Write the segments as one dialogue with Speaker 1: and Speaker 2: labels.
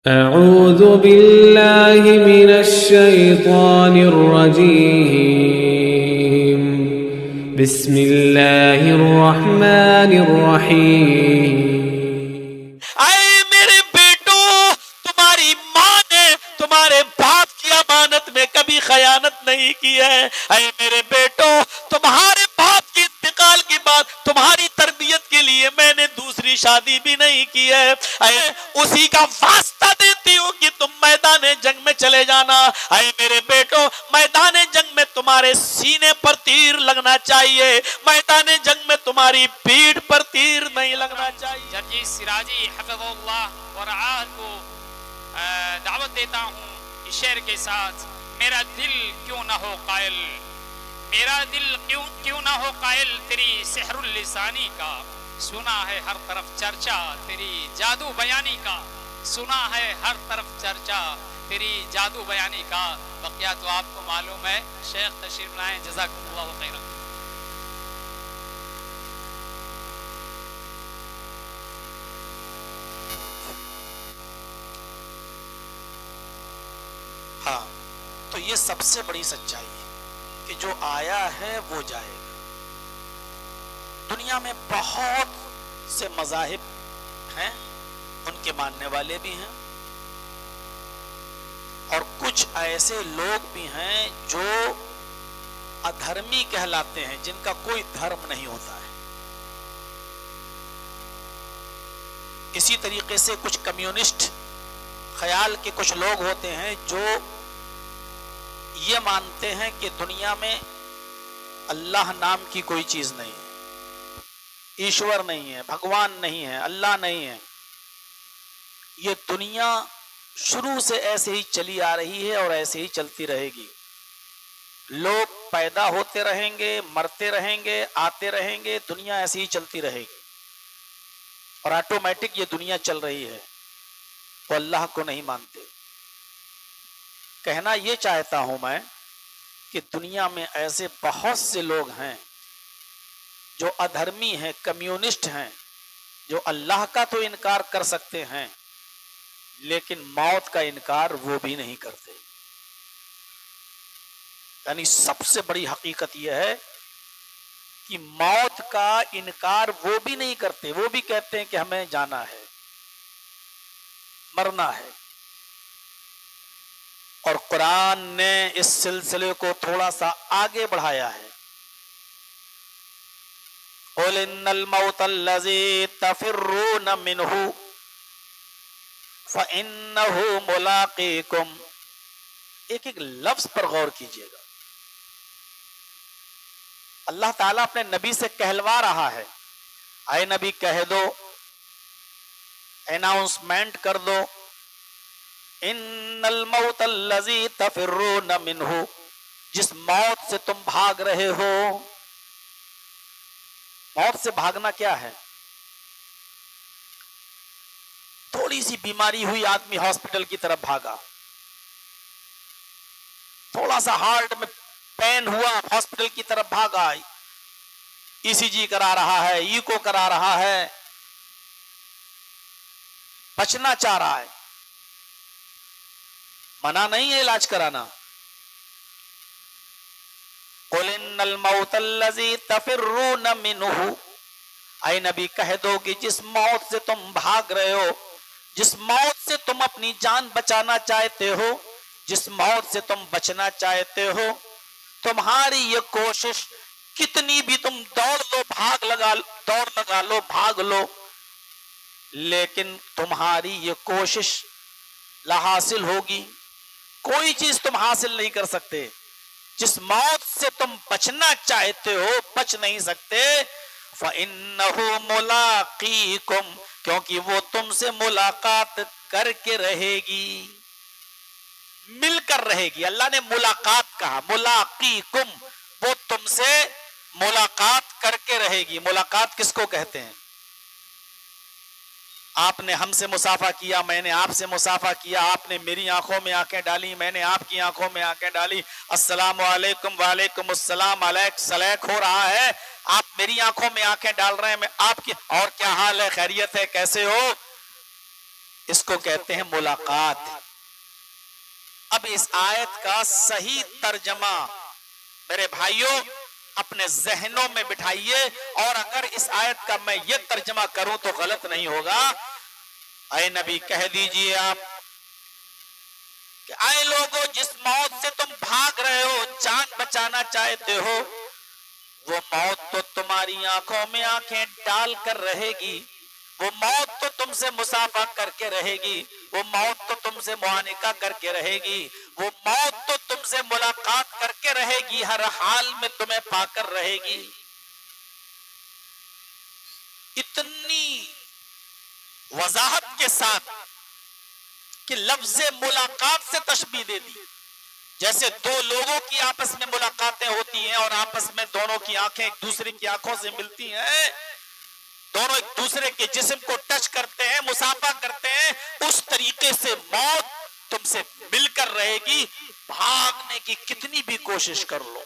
Speaker 1: أعوذ بالله من الشيطان الرجيم بسم الله الرحمن الرحيم
Speaker 2: اے میرے بیٹو، تمہاری ماں نے تمہارے باپ کی امانت میں کبھی خیانت نہیں کی ہے۔ اے میرے بیٹو، تمہارے باپ کے انتقال کے بعد تمہاری تربیت کے لیے میں نے دوسری شادی بھی نہیں کی ہے۔ اے اسی کا واسطہ دیتی ہوں کہ تم میدان جنگ میں چلے جانا۔ اے میرے بیٹو، میدان جنگ میں تمہارے سینے پر تیر لگنا چاہیے، میدان جنگ میں تمہاری پیٹھ پر تیر نہیں لگنا چاہیے۔
Speaker 3: جرجیت سراجی حفظ اللہ ورعاہ کو دعوت دیتا ہوں اس شعر کے ساتھ۔ میرا دل کیوں نہ ہو قائل، میرا دل کیوں نہ ہو قائل تیری سحر اللسانی کا، سنا ہے ہر طرف چرچا تیری جادو بیانی کا، سنا ہے ہر طرف چرچا تیری جادو بیانی کا۔ بقیہ تو آپ کو معلوم ہے، شیخ تشریف لائیں، جزاکم اللہ خیرا۔
Speaker 2: ہاں، تو یہ سب سے بڑی سچائی ہے کہ جو آیا ہے وہ جائے گا۔ دنیا میں بہت سے مذاہب ہیں، ان کے ماننے والے بھی ہیں، اور کچھ ایسے لوگ بھی ہیں جو ادھرمی کہلاتے ہیں، جن کا کوئی دھرم نہیں ہوتا ہے۔ اسی طریقے سے کچھ کمیونسٹ خیال کے کچھ لوگ ہوتے ہیں جو یہ مانتے ہیں کہ دنیا میں اللہ نام کی کوئی چیز نہیں ہے، ایشور نہیں ہے، بھگوان نہیں ہے، اللہ نہیں ہے۔ یہ دنیا شروع سے ایسے ہی چلی آ رہی ہے اور ایسے ہی چلتی رہے گی۔ لوگ پیدا ہوتے رہیں گے، مرتے رہیں گے، آتے رہیں گے، دنیا ایسے ہی چلتی رہے گی، اور آٹومیٹک یہ دنیا چل رہی ہے۔ وہ اللہ کو نہیں مانتے۔ کہنا یہ چاہتا ہوں میں کہ دنیا میں ایسے بہت سے لوگ ہیں جو ادھرمی ہیں، کمیونسٹ ہیں، جو اللہ کا تو انکار کر سکتے ہیں لیکن موت کا انکار وہ بھی نہیں کرتے۔ یعنی سب سے بڑی حقیقت یہ ہے کہ موت کا انکار وہ بھی نہیں کرتے، وہ بھی کہتے ہیں کہ ہمیں جانا ہے، مرنا ہے۔ اور قرآن نے اس سلسلے کو تھوڑا سا آگے بڑھایا ہے۔ قُلْ إِنَّ الْمَوْتَ الَّذِي تَفِرُّونَ مِنْهُ فَإِنَّهُ مُلَاقِيكُمْ۔ ایک ایک لفظ پر غور کیجئے گا۔ اللہ تعالیٰ اپنے نبی سے کہلوا رہا ہے، اے نبی کہہ دو، اناؤنسمنٹ کر دو، ان الموت الذی تفرون منہ، جس موت سے تم بھاگ رہے ہو۔ موت سے بھاگنا کیا ہے؟ تھوڑی سی بیماری ہوئی، آدمی ہاسپٹل کی طرف بھاگا، تھوڑا سا ہارٹ میں پین ہوا، ہاسپٹل کی طرف بھاگا، ای سی جی کرا رہا ہے، ایکو کرا رہا ہے، بچنا چاہ رہا ہے۔ منع نہیں ہے علاج کرانا۔ قُلْ إِنَّ الْمَوْتَ الَّذِي تَفِرُّونَ مِنْهُ، اے نبی کہہ دو کہ جس موت سے تم بھاگ رہے ہو، جس موت سے تم اپنی جان بچانا چاہتے ہو، جس موت سے تم بچنا چاہتے ہو، تمہاری یہ کوشش کتنی بھی تم دوڑ لگا لو، بھاگ لو، لیکن تمہاری یہ کوشش لا حاصل ہوگی۔ کوئی چیز تم حاصل نہیں کر سکتے۔ جس موت سے تم بچنا چاہتے ہو، بچ نہیں سکتے۔ فَإِنَّهُ مُلَاقِيكُمْ، کیونکہ وہ تم سے ملاقات کر کے رہے گی، مل کر رہے گی۔ اللہ نے ملاقات کہا، ملاقیکم، وہ تم سے ملاقات کر کے رہے گی۔ ملاقات کس کو کہتے ہیں؟ آپ نے ہم سے مسافہ کیا، میں نے آپ سے مسافہ کیا، آپ نے میری آنکھوں میں آنکھیں ڈالی، میں نے آپ کی آنکھوں میں آنکھیں ڈالی، السلام علیکم وعلیکم السلام، علیک سلیک ہو رہا ہے، آپ میری آنکھوں میں آنکھیں ڈال رہے ہیں، میں آپ کی، اور کیا حال ہے، خیریت ہے، کیسے ہو؟ اس کو کہتے ہیں ملاقات۔ اب اس آیت کا صحیح ترجمہ میرے بھائیوں اپنے ذہنوں میں بٹھائیے، اور اگر اس آیت کا میں یہ ترجمہ کروں تو غلط نہیں ہوگا۔ اے نبی کہہ دیجئے آپ کہ اے لوگوں، جس موت سے تم بھاگ رہے ہو، جان بچانا چاہتے ہو، وہ موت تو تمہاری آنکھوں میں آنکھیں ڈال کر رہے گی، وہ موت تو تم سے مصافحہ کر کے رہے گی، وہ موت تو تم سے معانقہ کر کے رہے گی، وہ موت تو تم سے ملاقات کر کے رہے گی، ہر حال میں تمہیں پا کر رہے گی۔ اتنی وضاحت کے ساتھ کہ لفظ ملاقات سے تشبیہ دے دی، جیسے دو لوگوں کی آپس میں ملاقاتیں ہوتی ہیں اور آپس میں دونوں کی آنکھیں ایک دوسرے کی آنکھوں سے ملتی ہیں، دونوں ایک دوسرے کے جسم کو ٹچ کرتے ہیں، مصافحہ کرتے ہیں، اس طریقے سے موت تم سے مل کر رہے گی، بھاگنے کی کتنی بھی کوشش کر لو۔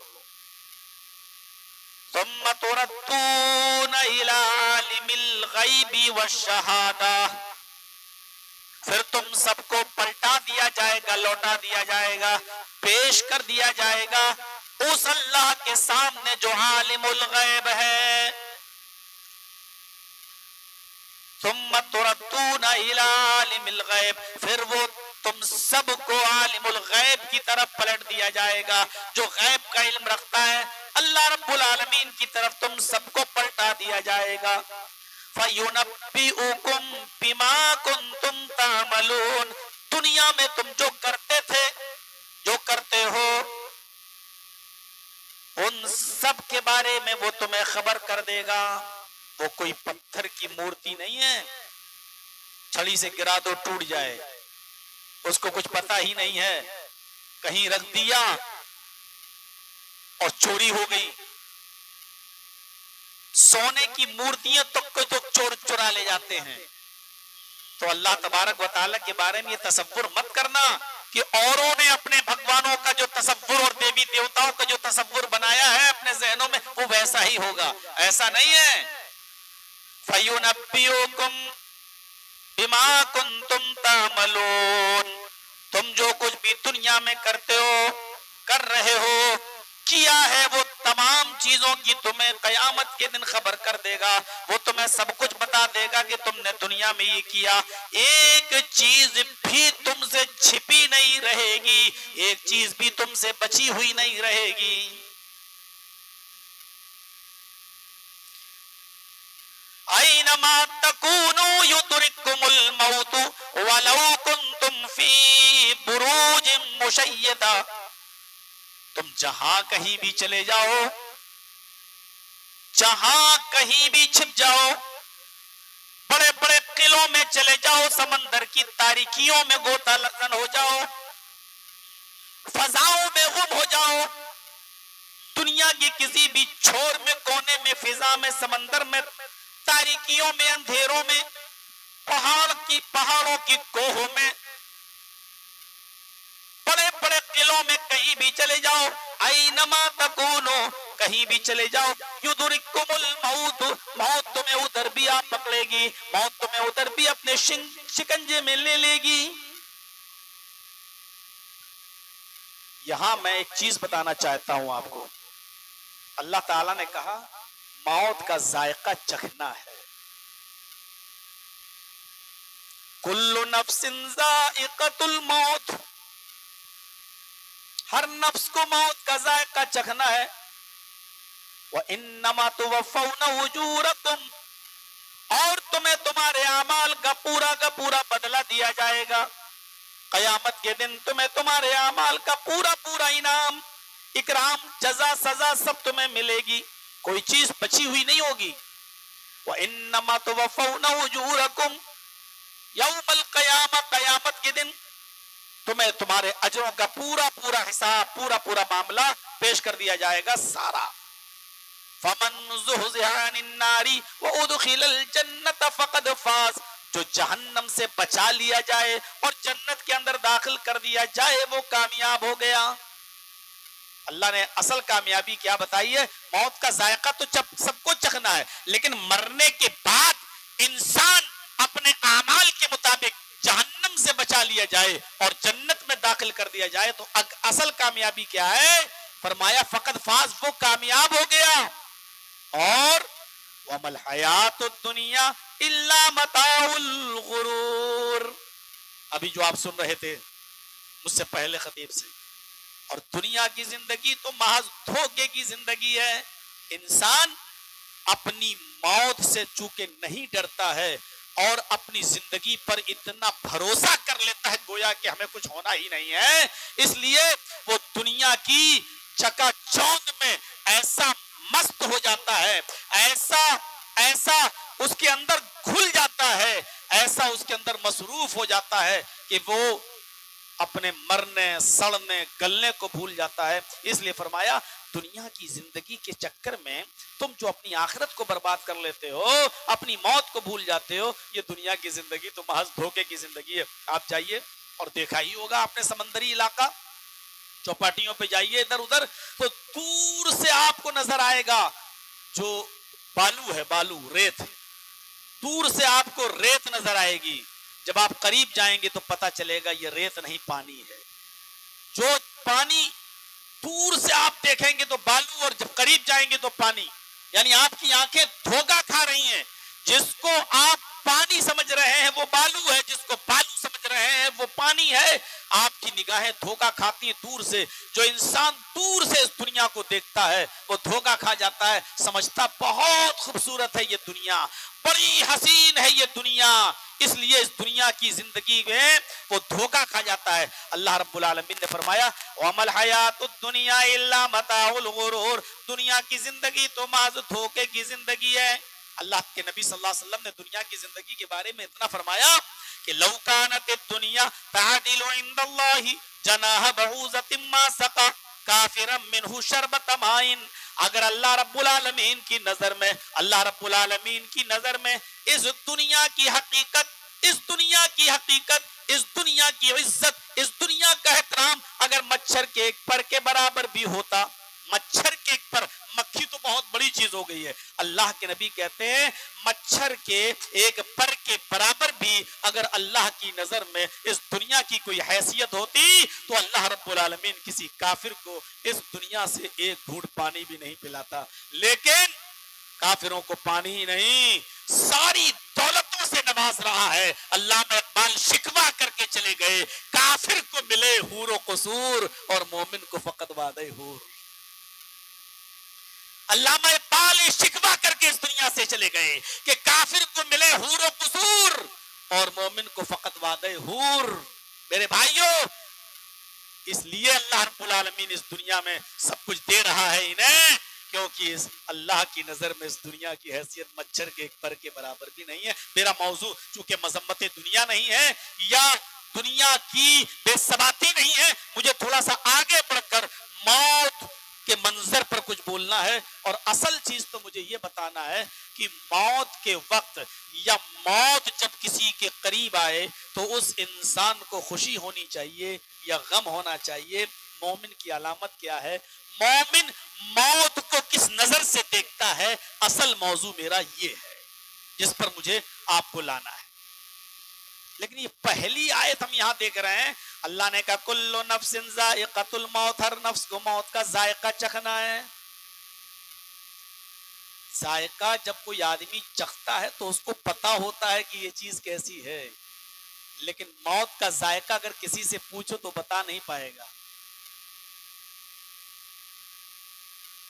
Speaker 2: ثم تردون الى عالم الغیب والشہادہ، پھر تم سب کو پلٹا دیا جائے گا، لوٹا دیا جائے گا، پیش کر دیا جائے گا اس اللہ کے سامنے جو عالم الغیب ہے۔ ثم تردون الى عالم الغیب، پھر وہ تم سب کو عالم الغیب کی طرف پلٹ دیا جائے گا، جو غیب کا علم رکھتا ہے، اللہ رب العالمین کی طرف تم سب کو پلٹا دیا جائے گا۔ فَيُنَبِّئُكُمْ بِمَا كُنْتُمْ تَعْمَلُونَ، دنیا میں تم جو کرتے تھے، جو کرتے ہو، ان سب کے بارے میں وہ تمہیں خبر کر دے گا۔ وہ کوئی پتھر کی مورتی نہیں ہے، چھڑی سے گرا دو ٹوٹ جائے، اس کو کچھ پتا ہی نہیں ہے، کہیں رکھ دیا اور چوری ہو گئی۔ سونے کی مورتیاں تک کو تو چور چرا لے جاتے ہیں۔ تو اللہ تبارک و تعالیٰ کے بارے میں یہ تصور مت کرنا کہ اوروں نے اپنے بھگوانوں کا جو تصور اور دیوی دیوتاؤں کا جو تصور بنایا ہے اپنے ذہنوں میں وہ ویسا ہی ہوگا، ایسا نہیں ہے۔ فَيُنَبِّئُكُمْ بِمَا كُنْتُمْ تَعْمَلُونَ، تم جو کچھ بھی دنیا میں کرتے ہو، کر رہے ہو، کیا ہے، وہ تمام چیزوں کی تمہیں قیامت کے دن خبر کر دے گا، وہ تمہیں سب کچھ بتا دے گا کہ تم نے دنیا میں یہ کیا، ایک چیز بھی تم سے چھپی نہیں رہے گی، ایک چیز بھی تم سے بچی ہوئی نہیں رہے گی۔ اینما تکونوا یدرککم الموت ولو کنتم فی بروج مشیدہ، تم جہاں کہیں بھی چلے جاؤ، جہاں کہیں بھی چھپ جاؤ، بڑے بڑے قلعوں میں چلے جاؤ، سمندر کی تاریکیوں میں غوطہ لگن ہو جاؤ، فضاؤں میں غم ہو جاؤ، دنیا کی کسی بھی چھور میں، کونے میں، فضا میں، سمندر میں، تاریکیوں میں، اندھیروں میں، پہاڑوں کی کوہوں میں، بڑے بڑے قلعوں میں کہیں بھی چلے جاؤ، اینما تکونو، کہیں بھی چلے جاؤ، یدرککم الموت، موت تمہیں ادھر بھی آپ پکڑے گی، موت تمہیں ادھر بھی اپنے شکنجے میں لے لے گی۔ یہاں میں ایک چیز بتانا چاہتا ہوں آپ کو، اللہ تعالیٰ نے کہا موت کا ذائقہ چکھنا ہے، کل نفس ذائقۃ الموت، ہر نفس کو موت کا ذائقہ چکھنا ہے۔ وَإِنَّمَا تُوَفَّوْنَ أُجُورَكُمْ، اور تمہیں تمہارے اعمال کا پورا بدلہ دیا جائے گا، قیامت کے دن تمہیں تمہارے اعمال کا پورا انعام، اکرام، جزا، سزا سب تمہیں ملے گی، کوئی چیز بچی ہوئی نہیں ہوگی۔ وَإِنَّمَا تُوَفَّوْنَ أُجُورَكُمْ یوم القیامہ، قیامت کے دن تمہیں تمہارے اجروں کا پورا حساب، پورا معاملہ پیش کر دیا جائے گا سارا۔ فَمَنْ زُحْزِحَ عَنِ النَّارِ وَأُدْخِلَ الْجَنَّةَ فَقَدْ فَازَ، جو جہنم سے بچا لیا جائے اور جنت کے اندر داخل کر دیا جائے وہ کامیاب ہو گیا۔ اللہ نے اصل کامیابی کیا بتائی ہے؟ موت کا ذائقہ تو سب کو چکھنا ہے، لیکن مرنے کے بعد انسان اپنے اعمال کے مطابق جہنم سے بچا لیا جائے اور جنت میں داخل کر دیا جائے تو اصل کامیابی کیا ہے؟ فرمایا فقط فاز، وہ کامیاب ہو گیا. اور وَمَا الْحَيَاةُ الدُّنْيَا إِلَّا مَتَاعُ الْغُرُورِ. ابھی جو آپ سن رہے تھے مجھ سے پہلے خطیب سے، اور دنیا کی زندگی تو محض دھوکے کی زندگی ہے. انسان اپنی موت سے چونکہ نہیں ڈرتا ہے اور اپنی زندگی پر اتنا بھروسہ کر لیتا ہے گویا کہ ہمیں کچھ ہونا ہی نہیں ہے، اس لیے وہ دنیا کی چکا چوند میں ایسا مست ہو جاتا ہے، ایسا اس کے اندر گھل جاتا ہے، ایسا اس کے اندر مصروف ہو جاتا ہے کہ وہ اپنے مرنے سڑنے گلنے کو بھول جاتا ہے. اس لیے فرمایا دنیا کی زندگی کے چکر میں تم جو اپنی آخرت کو برباد کر لیتے ہو، اپنی موت کو بھول جاتے ہو، یہ دنیا کی زندگی تو محض دھوکے کی زندگی ہے. آپ جائیے اور دیکھا ہی ہوگا آپ نے سمندری علاقہ، چوپاٹیوں پہ جائیے ادھر ادھر تو دور سے آپ کو نظر آئے گا جو بالو ہے، بالو ریت، دور سے آپ کو ریت نظر آئے گی. جب آپ قریب جائیں گے تو پتا چلے گا یہ ریت نہیں پانی ہے. جو پانی دور سے آپ دیکھیں گے تو بالو، اور جب قریب جائیں گے تو پانی. یعنی آپ کی آنکھیں دھوکا کھا رہی ہیں. جس کو آپ پانی سمجھ رہے ہیں وہ بالو ہے، جس کو بالو سمجھ رہے ہیں وہ پانی ہے. آپ کی نگاہیں دھوکا کھاتی ہیں دور سے. جو انسان دور سے اس دنیا کو دیکھتا ہے وہ دھوکا کھا جاتا ہے، سمجھتا بہت خوبصورت ہے یہ دنیا، بڑی حسین ہے یہ دنیا. اس لیے اس دنیا کی زندگی میں وہ دھوکا کھا جاتا ہے. اللہ رب العالمین نے فرمایا وَمَا الْحَيَاةُ الدُّنْيَا إِلَّا مَتَاعُ الْغُرُورِ. دنیا کی زندگی تو محض دھوکے کی زندگی ہے. اللہ کے نبی صلی اللہ علیہ وسلم نے دنیا کی زندگی کے بارے میں اتنا فرمایا کہ لَوْ كَانَتِ الدُّنْيَا تَعْدِلُ عِنْدَ اللَّهِ جَنَاحَ بَعُوضَةٍ مَا سَقَىٰ كَافِرًا مِّنْهُ شَرْبَةَ مَاءٍ. اگر اللہ رب العالمین کی نظر میں، اللہ رب العالمین کی نظر میں اس دنیا کی حقیقت، اس دنیا کی حقیقت، اس دنیا کی عزت، اس دنیا کا احترام اگر مچھر کے ایک پر کے برابر بھی ہوتا، مچھر کے ایک پر، مکھی تو بہت بڑی چیز ہو گئی ہے، اللہ کے نبی کہتے ہیں مچھر کے ایک پر کے برابر بھی اگر اللہ کی نظر میں اس دنیا کی کوئی حیثیت ہوتی تو اللہ رب العالمین کسی کافر کو اس دنیا سے ایک گھونٹ پانی بھی نہیں پلاتا. لیکن کافروں کو پانی ہی نہیں، ساری دولتوں سے نواز رہا ہے. علامہ اقبال شکوہ کر کے چلے گئے کافر کو ملے حور و قصور اور مومن کو فقط وعدہ حور. علامہ اقبال شکوہ کر کے اس دنیا سے چلے گئے کہ کافر کو ملے حور و قصور اور مومن کو فقط وعدہ حور. میرے بھائیوں، اس لیے اللہ رب العالمین اس دنیا میں سب کچھ دے رہا ہے انہیں، کیونکہ اس اللہ کی نظر میں اس دنیا کی حیثیت مچھر کے ایک پر کے برابر بھی نہیں ہے. میرا موضوع چونکہ مذمت دنیا نہیں ہے یا دنیا کی بے ثباتی نہیں ہے، مجھے تھوڑا سا آگے بڑھ کر موت کے منظر پر کچھ بولنا ہے. اور اصل چیز تو مجھے یہ بتانا ہے کہ موت کے وقت یا موت جب کسی کے قریب آئے تو اس انسان کو خوشی ہونی چاہیے یا غم ہونا چاہیے. مومن کی علامت کیا ہے، مومن موت کو کس نظر سے دیکھتا ہے، اصل موضوع میرا یہ ہے جس پر مجھے آپ کو لانا ہے. لیکن یہ پہلی آیت ہم یہاں دیکھ رہے ہیں، اللہ نے کہا کل نفس ذائقۃ الموت، ہر نفس کو موت کا ذائقہ چکھنا ہے. ذائقہ جب کوئی آدمی چکھتا ہے تو اس کو پتا ہوتا ہے کہ یہ چیز کیسی ہے، لیکن موت کا ذائقہ اگر کسی سے پوچھو تو بتا نہیں پائے گا.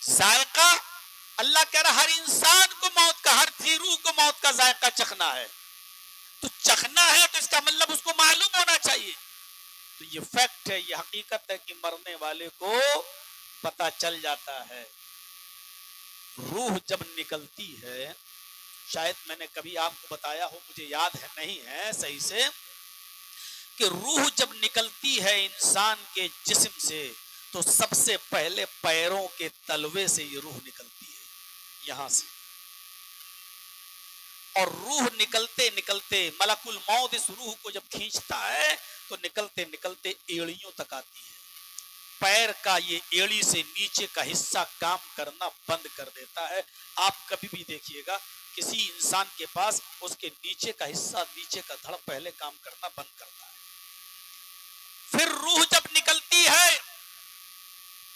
Speaker 2: ذائقہ اللہ کہہ رہا ہر انسان کو موت کا، ہر تھی روح کو موت کا ذائقہ چکھنا ہے. تو چکھنا ہے تو اس کا مطلب اس کو معلوم ہونا چاہیے. تو یہ فیکٹ ہے، یہ حقیقت ہے کہ مرنے والے کو پتا چل جاتا ہے. روح جب نکلتی ہے، شاید میں نے کبھی آپ کو بتایا ہو، مجھے یاد ہے نہیں ہے صحیح سے، کہ روح جب نکلتی ہے انسان کے جسم سے تو سب سے پہلے پیروں کے تلوے سے یہ روح نکلتی ہے، یہاں سے. اور روح نکلتے نکلتے ملک الموت اس روح کو جب کھینچتا ہے تو نکلتے نکلتے ایڑیوں تک آتی ہے. پیر کا یہ ایڑی سے نیچے کا حصہ کام کرنا بند کر دیتا ہے. آپ کبھی بھی دیکھیے گا کسی انسان کے پاس اس کے نیچے کا حصہ، نیچے کا دھڑ پہلے کام کرنا بند کرتا ہے. پھر روح جب نکلتی ہے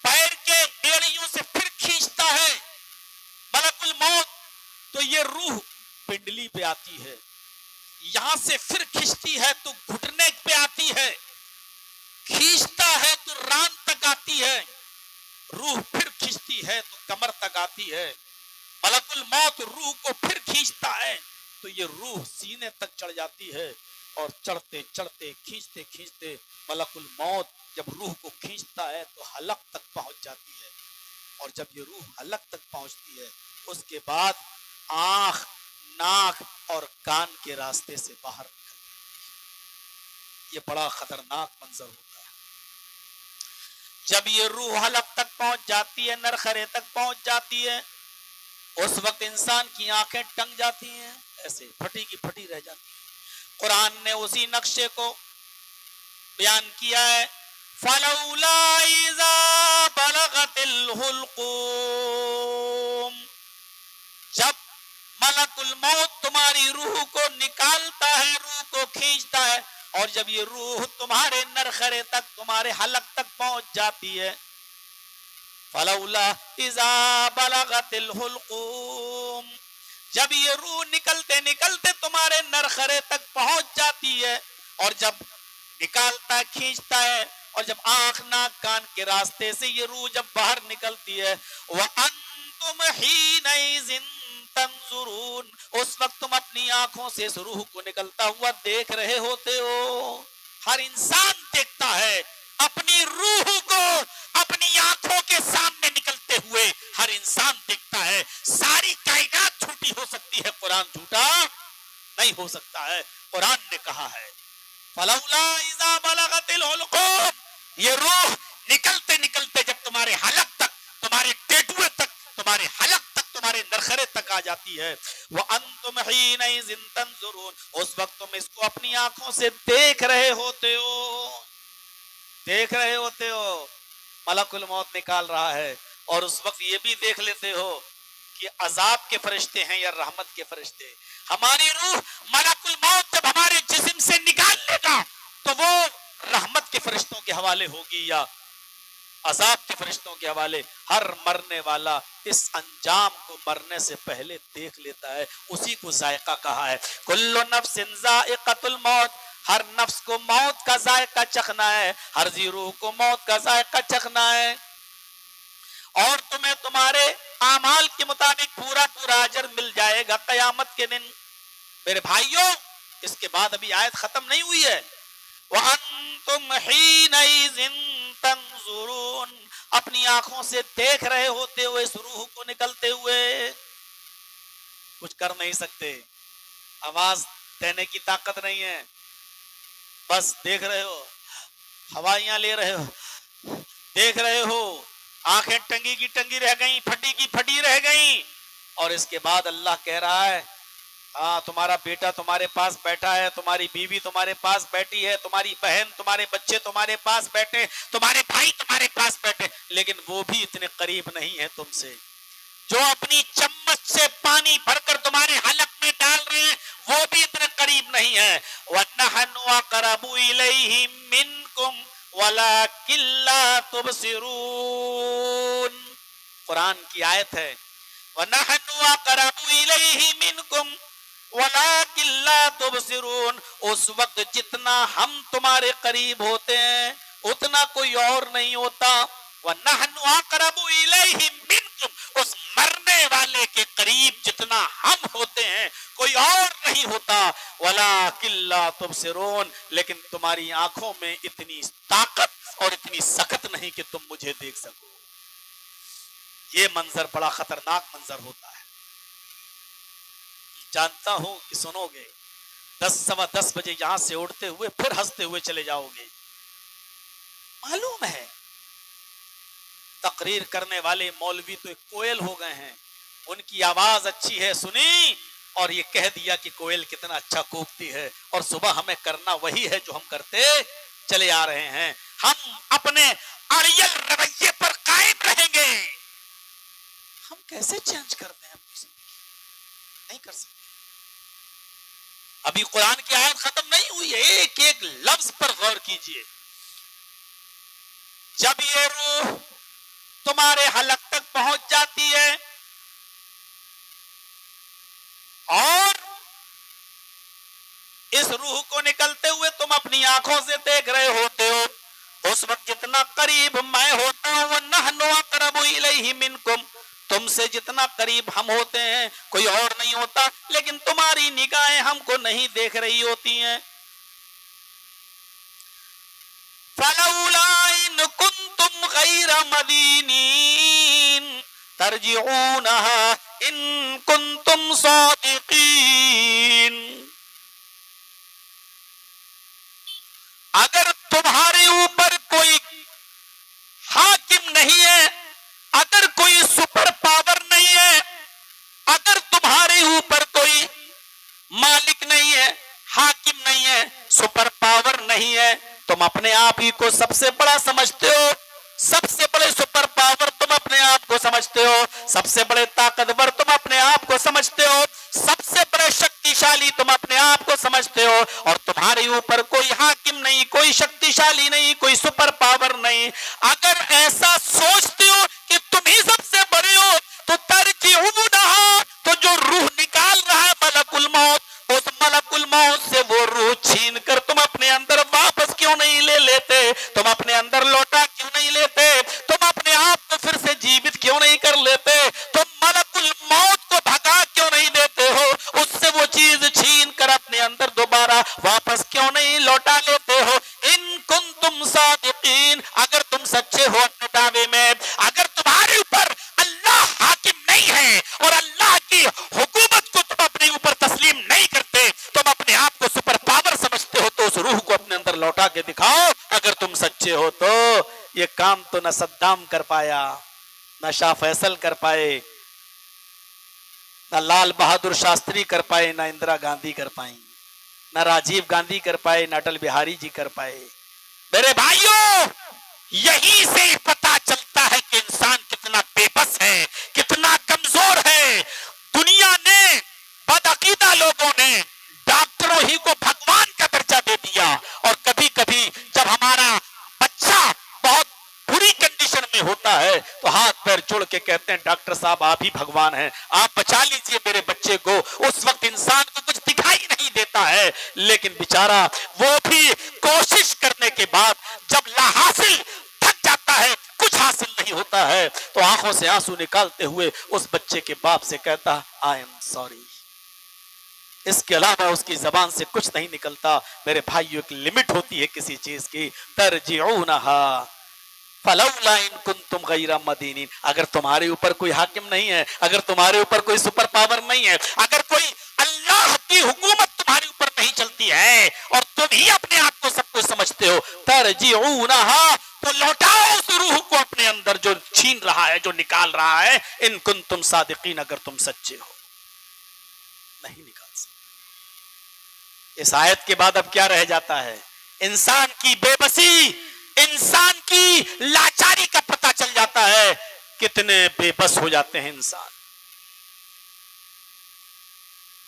Speaker 2: پیر کے ایڑیوں سے پھر کھینچتا ہے ملک الموت، تو یہ روح پنڈلی پہ آتی ہے، یہاں سے پھر کھینچتی ہے تو گھٹنے پہ آتی ہے، کھینچتا ہے تو ران تک آتی ہے، روح پھر کھینچتی ہے تو کمر تک آتی ہے. ملک الموت روح کو پھر کھینچتا ہے تو یہ روح سینے تک چڑھ جاتی ہے، اور چڑھتے چڑھتے کھینچتے کھینچتے ملک الموت جب روح کو کھینچتا ہے تو حلق تک پہنچ جاتی ہے، اور جب یہ روح حلق تک پہنچتی ہے اس کے بعد آنکھ، ناک اور کان کے راستے سے باہر نکل جاتی ہے. یہ بڑا خطرناک منظر ہوتا ہے. جب یہ روح حلق تک پہنچ جاتی ہے، نرخرے تک پہنچ جاتی ہے، اس وقت انسان کی آنکھیں ٹنگ جاتی ہیں، ایسے پھٹی کی پھٹی رہ جاتی ہیں. قرآن نے اسی نقشے کو بیان کیا ہے، فَلَوْلَا إِذَا بَلَغَتِ الْحُلْقُومَ، جب ملک الموت تمہاری روح کو نکالتا ہے، روح کو کھینچتا ہے، اور جب یہ روح تمہارے نرخرے تک، تمہارے حلق تک پہنچ جاتی ہے، فَلَوْلَا إِذَا بَلَغَتِ الْحُلْقُومَ، جب یہ روح نکلتے نکلتے تمہارے نرخرے تک پہنچ جاتی ہے، اور جب نکالتا کھینچتا ہے، اور جب آنکھ ناک کان کے راستے سے یہ روح جب باہر نکلتی ہے، وَأَنْتُمْ حِينَئِذٍ تَنْظُرُونَ، اس وقت تم اپنی آنکھوں سے اس روح کو نکلتا ہوا دیکھ رہے ہوتے ہو. ہر انسان دیکھتا ہے اپنی روح کو اپنی آنکھوں کے سامنے نکلتے ہوئے، ہر انسان دیکھتا ہے. ساری کائنات جھوٹی ہو سکتی ہے، قرآن جھوٹا نہیں ہو سکتا ہے. قرآن نے کہا ہے فَلَوْلَا إِذَا بَلَغَتِ الْحُلْقُومَ، یہ روح نکلتے نکلتے جب تمہارے حلق تک، تمہارے ٹیٹوے تک، تمہارے حلق تک، تمہارے نرخرے تک آ جاتی ہے، وَأَنْتُمْ حِينَئِذٍ تَنْظُرُونَ، اس وقت تم اس کو اپنی آنکھوں سے دیکھ رہے ہوتے ہو، دیکھ رہے ہوتے ہو. ملک الموت نکال رہا ہے، اور اس وقت یہ بھی دیکھ لیتے ہو کہ عذاب کے فرشتے ہیں یا رحمت کے فرشتے. ہماری روح ملک الموت جب ہمارے جسم سے نکال لے گا تو وہ رحمت کے فرشتوں کے حوالے ہوگی یا عذاب کے فرشتوں کے حوالے. ہر مرنے والا اس انجام کو مرنے سے پہلے دیکھ لیتا ہے، اسی کو ذائقہ کہا ہے. کل نفس ذائقۃ الموت، ہر نفس کو موت کا ذائقہ چکھنا ہے، ہر ذی روح کو موت کا ذائقہ چکھنا ہے، اور تمہیں تمہارے اعمال کے مطابق پورا پورا اجر مل جائے گا قیامت کے دن. میرے بھائیوں، اس کے بعد ابھی آیت ختم نہیں ہوئی ہے. وَأَنْتُمْ حِينَئِذٍ تَنْظُرُونَ، اپنی آنکھوں سے دیکھ رہے ہوتے ہوئے اس روح کو نکلتے ہوئے. کچھ کر نہیں سکتے، آواز دینے کی طاقت نہیں ہے، بس دیکھ رہے ہو، ہوائیاں لے رہے ہو، دیکھ رہے ہو، آنکھیں ٹنگی کی ٹنگی رہ گئیں، پھٹی کی پھٹی رہ گئیں. اور اس کے بعد اللہ کہہ رہا ہے ہاں تمہارا بیٹا تمہارے پاس بیٹھا ہے، تمہاری بیوی تمہارے پاس بیٹھی ہے، تمہاری بہن، تمہارے بچے تمہارے پاس بیٹھے، تمہارے بھائی تمہارے پاس بیٹھے، لیکن وہ بھی اتنے قریب نہیں ہے تم سے. جو اپنی چمچ سے پانی بھر کر تمہارے حلق میں ڈال رہے ہیں وہ بھی اتنے قریب نہیں ہے. وَنَحْنُ أَقْرَبُ إِلَيْهِ مِنْكُمْ وَلَكِنْ لَا تُبْصِرُونَ، قرآن کی آیت ہے وَنَحْنُ أَقْرَبُ إِلَيْهِ مِنْكُمْ وَلَكِنْ لَا تُبْصِرُونَ، اس وقت جتنا ہم تمہارے قریب ہوتے ہیں اتنا کوئی اور نہیں ہوتا. وَنَحْنُ أَقْرَبُ إِلَيْهِ مِنْكُمْ، اس مرنے والے کے قریب جتنا ہم ہوتے ہیں کوئی اور نہیں ہوتا. وَلَكِنْ لَا تُبْصِرُونَ، لیکن تمہاری آنکھوں میں اتنی طاقت اور اتنی سخت نہیں کہ تم مجھے دیکھ سکو. یہ منظر بڑا خطرناک منظر ہوتا ہے. جانتا ہوں کہ سنو گے، 10 بجے یہاں سے اٹھتے ہوئے پھر ہنستے ہوئے چلے جاؤ گے. معلوم ہے تقریر کرنے والے مولوی تو ایک کوئل ہو گئے ہیں، ان کی آواز اچھی ہے سنی اور یہ کہہ دیا کہ کوئل کتنا اچھا کوکتی ہے، اور صبح ہمیں کرنا وہی ہے جو ہم کرتے چلے آ رہے ہیں. ہم اپنے اڑیل رویے پر قائم رہیں گے. ہم کیسے چینج کرتے ہیں اپنی زندگی؟ نہیں کر سکتے. ابھی قرآن کی آیت ختم نہیں ہوئی ہے, ایک ایک لفظ پر غور کیجئے. جب یہ روح تمہارے حلق تک پہنچ جاتی ہے اور اس روح کو نکلتے ہوئے تم اپنی آنکھوں سے دیکھ رہے ہوتے ہو, اس وقت جتنا قریب میں ہوتا ہوں وَنَحْنُ أَقْرَبُ إِلَيْهِ مِنْكُمْ, تم سے جتنا قریب ہم ہوتے ہیں کوئی اور نہیں ہوتا, لیکن تمہاری نگاہیں ہم کو نہیں دیکھ رہی ہوتی ہیں. فَلَوْلَا إِن كُنْتُمْ غَيْرَ مَدِينِينَ تَرْجِعُونَهَا إِن كُنْتُمْ صَادِقِينَ. اگر تمہارے اوپر کوئی حاکم نہیں ہے, اگر کوئی سپر پاور نہیں ہے, اگر تمہارے اوپر کوئی مالک نہیں ہے, حاکم نہیں ہے, سپر پاور نہیں ہے, تم اپنے آپ ہی کو سب سے بڑا سمجھتے ہو, سب سے بڑے سپر پاور تم اپنے آپ کو سمجھتے ہو, سب سے بڑے طاقتور تم اپنے آپ کو سمجھتے ہو, سب سے بڑے شکتیشالی تم اپنے آپ کو سمجھتے ہو, اور تمہارے اوپر کوئی حاکم نہیں, کوئی شکتیشالی نہیں, کوئی سپر پاور نہیں. اگر ایسا سوچتے ہو کہ تم ہی سب سے بڑے ہو تو ترجعونہا, تو جو روح نکال رہا ہے ملک الموت, اس ملک الموت سے وہ روح چھین کر تم اپنے اندر واپس کیوں نہیں لے لیتے, تم اپنے اندر لوٹا کیوں نہیں لیتے, تم اپنے آپ کو پھر سے جیوت کیوں نہیں کر لیتے, تم ملک الموت کو بھگا کیوں نہیں دیتے ہو, اس سے وہ چیز چھین کر اپنے اندر دوبارہ واپس کیوں نہیں لوٹا لیتے ہو. ان کنتم صادقین, اگر تم سچے ہو اپنے دعوے میں, اگر تمہارے اوپر اللہ حاکم نہیں ہے اور اللہ کی حکومت کو تم اپنے اوپر تسلیم نہیں کرتے, تم اپنے آپ کو سپر پاور سمجھتے ہو, تو اس روح کو اپنے اندر لوٹا کے دکھاؤ. اگر تم سچے ہو تو یہ کام تو نہ صدام کر پایا, نہ شاہ فیصل کر پائے, نہ لال بہادر شاستری کر پائے, نہ اندرا گاندھی کر پائیں, نہ راجیو گاندھی کر پائے, نہ اٹل بہاری جی کر پائے. میرے بھائیوں, یہی سے پتا چلتا ہے کہ انسان کتنا بے بس ہے, کتنا کمزور ہے. دنیا نے, بدعقیدہ لوگوں نے ڈاکٹروں ہی کو بھگوان کا درجہ دے دیا, اور کبھی کبھی جب ہمارا بچہ بہت بری کنڈیشن میں ہوتا ہے تو ہاتھ پیر جوڑ کے کہتے ہیں ڈاکٹر صاحب آپ ہی بھگوان ہیں, آپ بچا لیجئے میرے بچے کو. اس وقت انسان کو کچھ دکھائی نہیں دیتا ہے, لیکن بیچارہ وہ بھی کوشش کرنے کے بعد جب لا حاصل تھک جاتا ہے, کچھ حاصل نہیں ہوتا ہے, تو آنکھوں سے آنسو نکالتے ہوئے اس بچے کے باپ سے کہتا آئی ایم سوری. اس کے علاوہ اس کی زبان سے کچھ نہیں نکلتا. میرے بھائیوں, ایک لمٹ ہوتی ہے کسی چیز کی. ترجعونہا فلولا ان کنتم غیر مدینین, اگر تمہارے اوپر کوئی حاکم نہیں ہے, اگر تمہارے اوپر کوئی سپر پاور نہیں ہے, اگر کوئی اللہ کی حکومت تمہارے اوپر نہیں چلتی ہے اور تم ہی اپنے آپ کو سب کچھ سمجھتے ہو, ترجعونہا, تو لوٹاؤ اس روح کو اپنے اندر جو چھین رہا ہے, جو نکال رہا ہے. ان کنتم صادقین, اگر تم سچے ہو. نہیں نکال سکتے. اس آیت کے بعد اب کیا رہ جاتا ہے؟ انسان کی بے بسی, انسان کی لاچاری کا پتہ چل جاتا ہے. کتنے بے بس ہو جاتے ہیں انسان.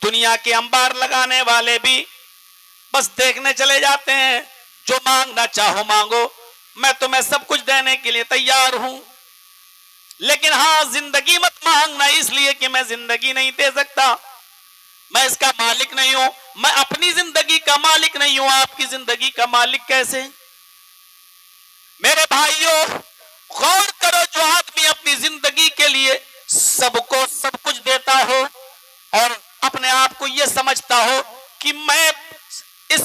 Speaker 2: دنیا کے انبار لگانے والے بھی بس دیکھنے چلے جاتے ہیں, جو مانگنا چاہو مانگو, میں تمہیں سب کچھ دینے کے لیے تیار ہوں, لیکن ہاں زندگی مت مانگنا, اس لیے کہ میں زندگی نہیں دے سکتا, میں اس کا مالک نہیں ہوں, میں اپنی زندگی کا مالک نہیں ہوں, آپ کی زندگی کا مالک کیسے؟ میرے بھائیوں, غور کرو, جو آدمی اپنی زندگی کے لیے سب کو سب کچھ دیتا ہو اور اپنے آپ کو یہ سمجھتا ہو کہ میں اس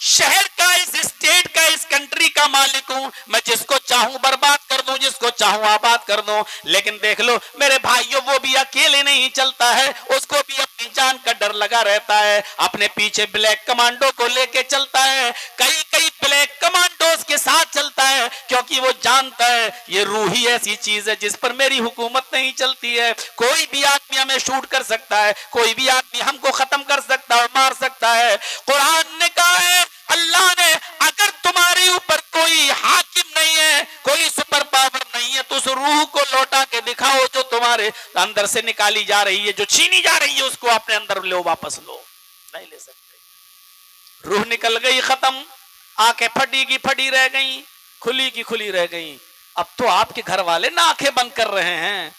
Speaker 2: شہر کا, اس اسٹیٹ کا, اس کنٹری کا مالک ہوں, میں جس کو چاہوں برباد کر دوں, جس کو چاہوں آباد کر دوں. لیکن دیکھ لو میرے بھائیوں, وہ بھی اکیلے نہیں چلتا ہے, اس کو بھی اپنی جان کا ڈر لگا رہتا ہے, اپنے پیچھے بلیک کمانڈو کو لے کے چلتا ہے, کئی کئی بلیک کمانڈوز کے ساتھ چلتا ہے, کیونکہ وہ جانتا ہے یہ روح ہی ایسی چیز ہے جس پر میری حکومت نہیں چلتی ہے. کوئی بھی آدمی ہمیں شوٹ کر سکتا ہے, کوئی بھی آدمی ہم کو ختم کر سکتا ہے اور مار سکتا ہے. قرآن نے کہا ہے, اللہ نے, اگر تمہارے اوپر کوئی حاکم نہیں ہے, کوئی سپر پاور نہیں ہے, تو اس روح کو لوٹا کے دکھاؤ جو تمہارے اندر سے نکالی جا رہی ہے، جو چھینی جا رہی ہے اس کو اپنے اندر لو، واپس لو، نہیں لے سکتے۔ روح نکل گئی، ختم، آنکھیں پھٹی کی پھٹی رہ گئیں، کھلی کی کھلی رہ گئیں۔ اب تو آپ کے گھر والے نہ آنکھیں بند کر رہے ہیں،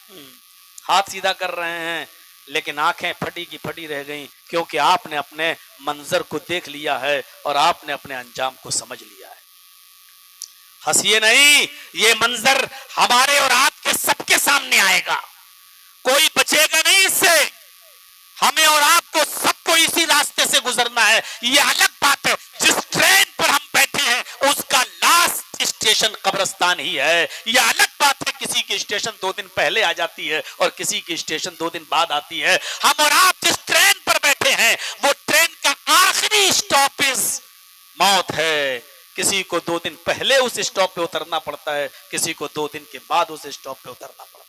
Speaker 2: ہاتھ سیدھا کر رہے ہیں، لیکن آنکھیں پھٹی کی پھٹی رہ گئیں، کیونکہ آپ نے اپنے منظر کو دیکھ لیا ہے اور آپ نے اپنے انجام کو سمجھ لیا ہے۔ ہنسیے نہیں، یہ منظر ہمارے اور آپ کے سب کے سامنے آئے گا، کوئی بچے گا نہیں اس سے، ہمیں اور آپ کو سب کو اسی راستے سے گزرنا ہے۔ یہ الگ بات ہے جس ٹرین پر ہم بیٹھے ہیں اس کا لاسٹ اسٹیشن قبرستان ہی ہے، یہ الگ بات ہے کسی کی اسٹیشن 2 دن پہلے آ جاتی ہے اور کسی کی اسٹیشن 2 دن بعد آتی ہے۔ ہم اور آپ جس ٹرین پر بیٹھے ہیں وہ ٹرین کا آخری اسٹاپز موت ہے، کسی کو 2 دن پہلے اس اسٹاپ پہ اترنا پڑتا ہے، کسی کو 2 دن کے بعد اس اسٹاپ پہ اترنا پڑتا ہے،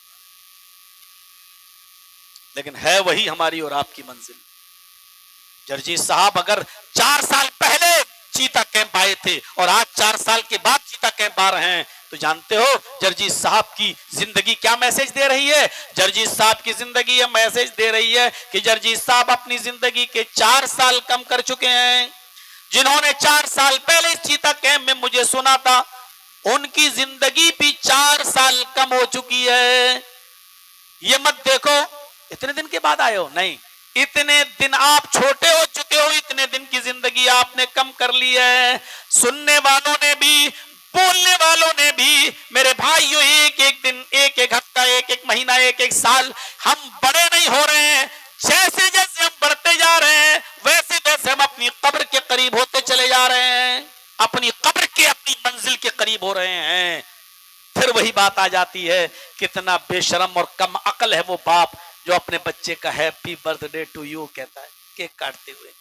Speaker 2: لیکن ہے وہی ہماری اور آپ کی منزل۔ جرجیت صاحب اگر 4 سال پہلے چیتا کیمپ آئے تھے اور آج 4 سال کے بعد چیتا کیمپ آ رہے ہیں تو جانتے ہو جرجیت صاحب کی زندگی کیا میسج دے رہی ہے؟ جرجیت صاحب کی زندگی یہ میسج دے رہی ہے کہ جرجیت صاحب اپنی زندگی کے 4 سال کم کر چکے ہیں۔ جنہوں نے 4 سال پہلے اس چیتا کیمپ میں مجھے سنا تھا ان کی زندگی بھی 4 سال کم ہو چکی ہے۔ یہ مت دیکھو اتنے دن کے بعد آئے ہو، نہیں، اتنے دن آپ چھوٹے ہو چکے ہو، اتنے دن کی زندگی آپ نے کم کر لی ہے۔ سننے والوں نے بھی، بولنے والوں نے بھی، میرے بھائیو، ایک ایک دن، ایک ایک ہفتہ، ایک ایک مہینہ، ایک ایک سال ہم بڑے نہیں ہو رہے ہیں، جیسے جیسے ہم بڑھتے جا رہے ہیں ویسے ویسے ہم اپنی قبر کے قریب ہوتے چلے جا رہے ہیں، اپنی قبر کے، اپنی منزل کے قریب ہو رہے ہیں۔ پھر وہی بات آ جاتی ہے، کتنا بے شرم اور کم عقل ہے وہ باپ جو اپنے بچے کا happy birthday to you کہتا ہے کیک کاٹتے ہوئے۔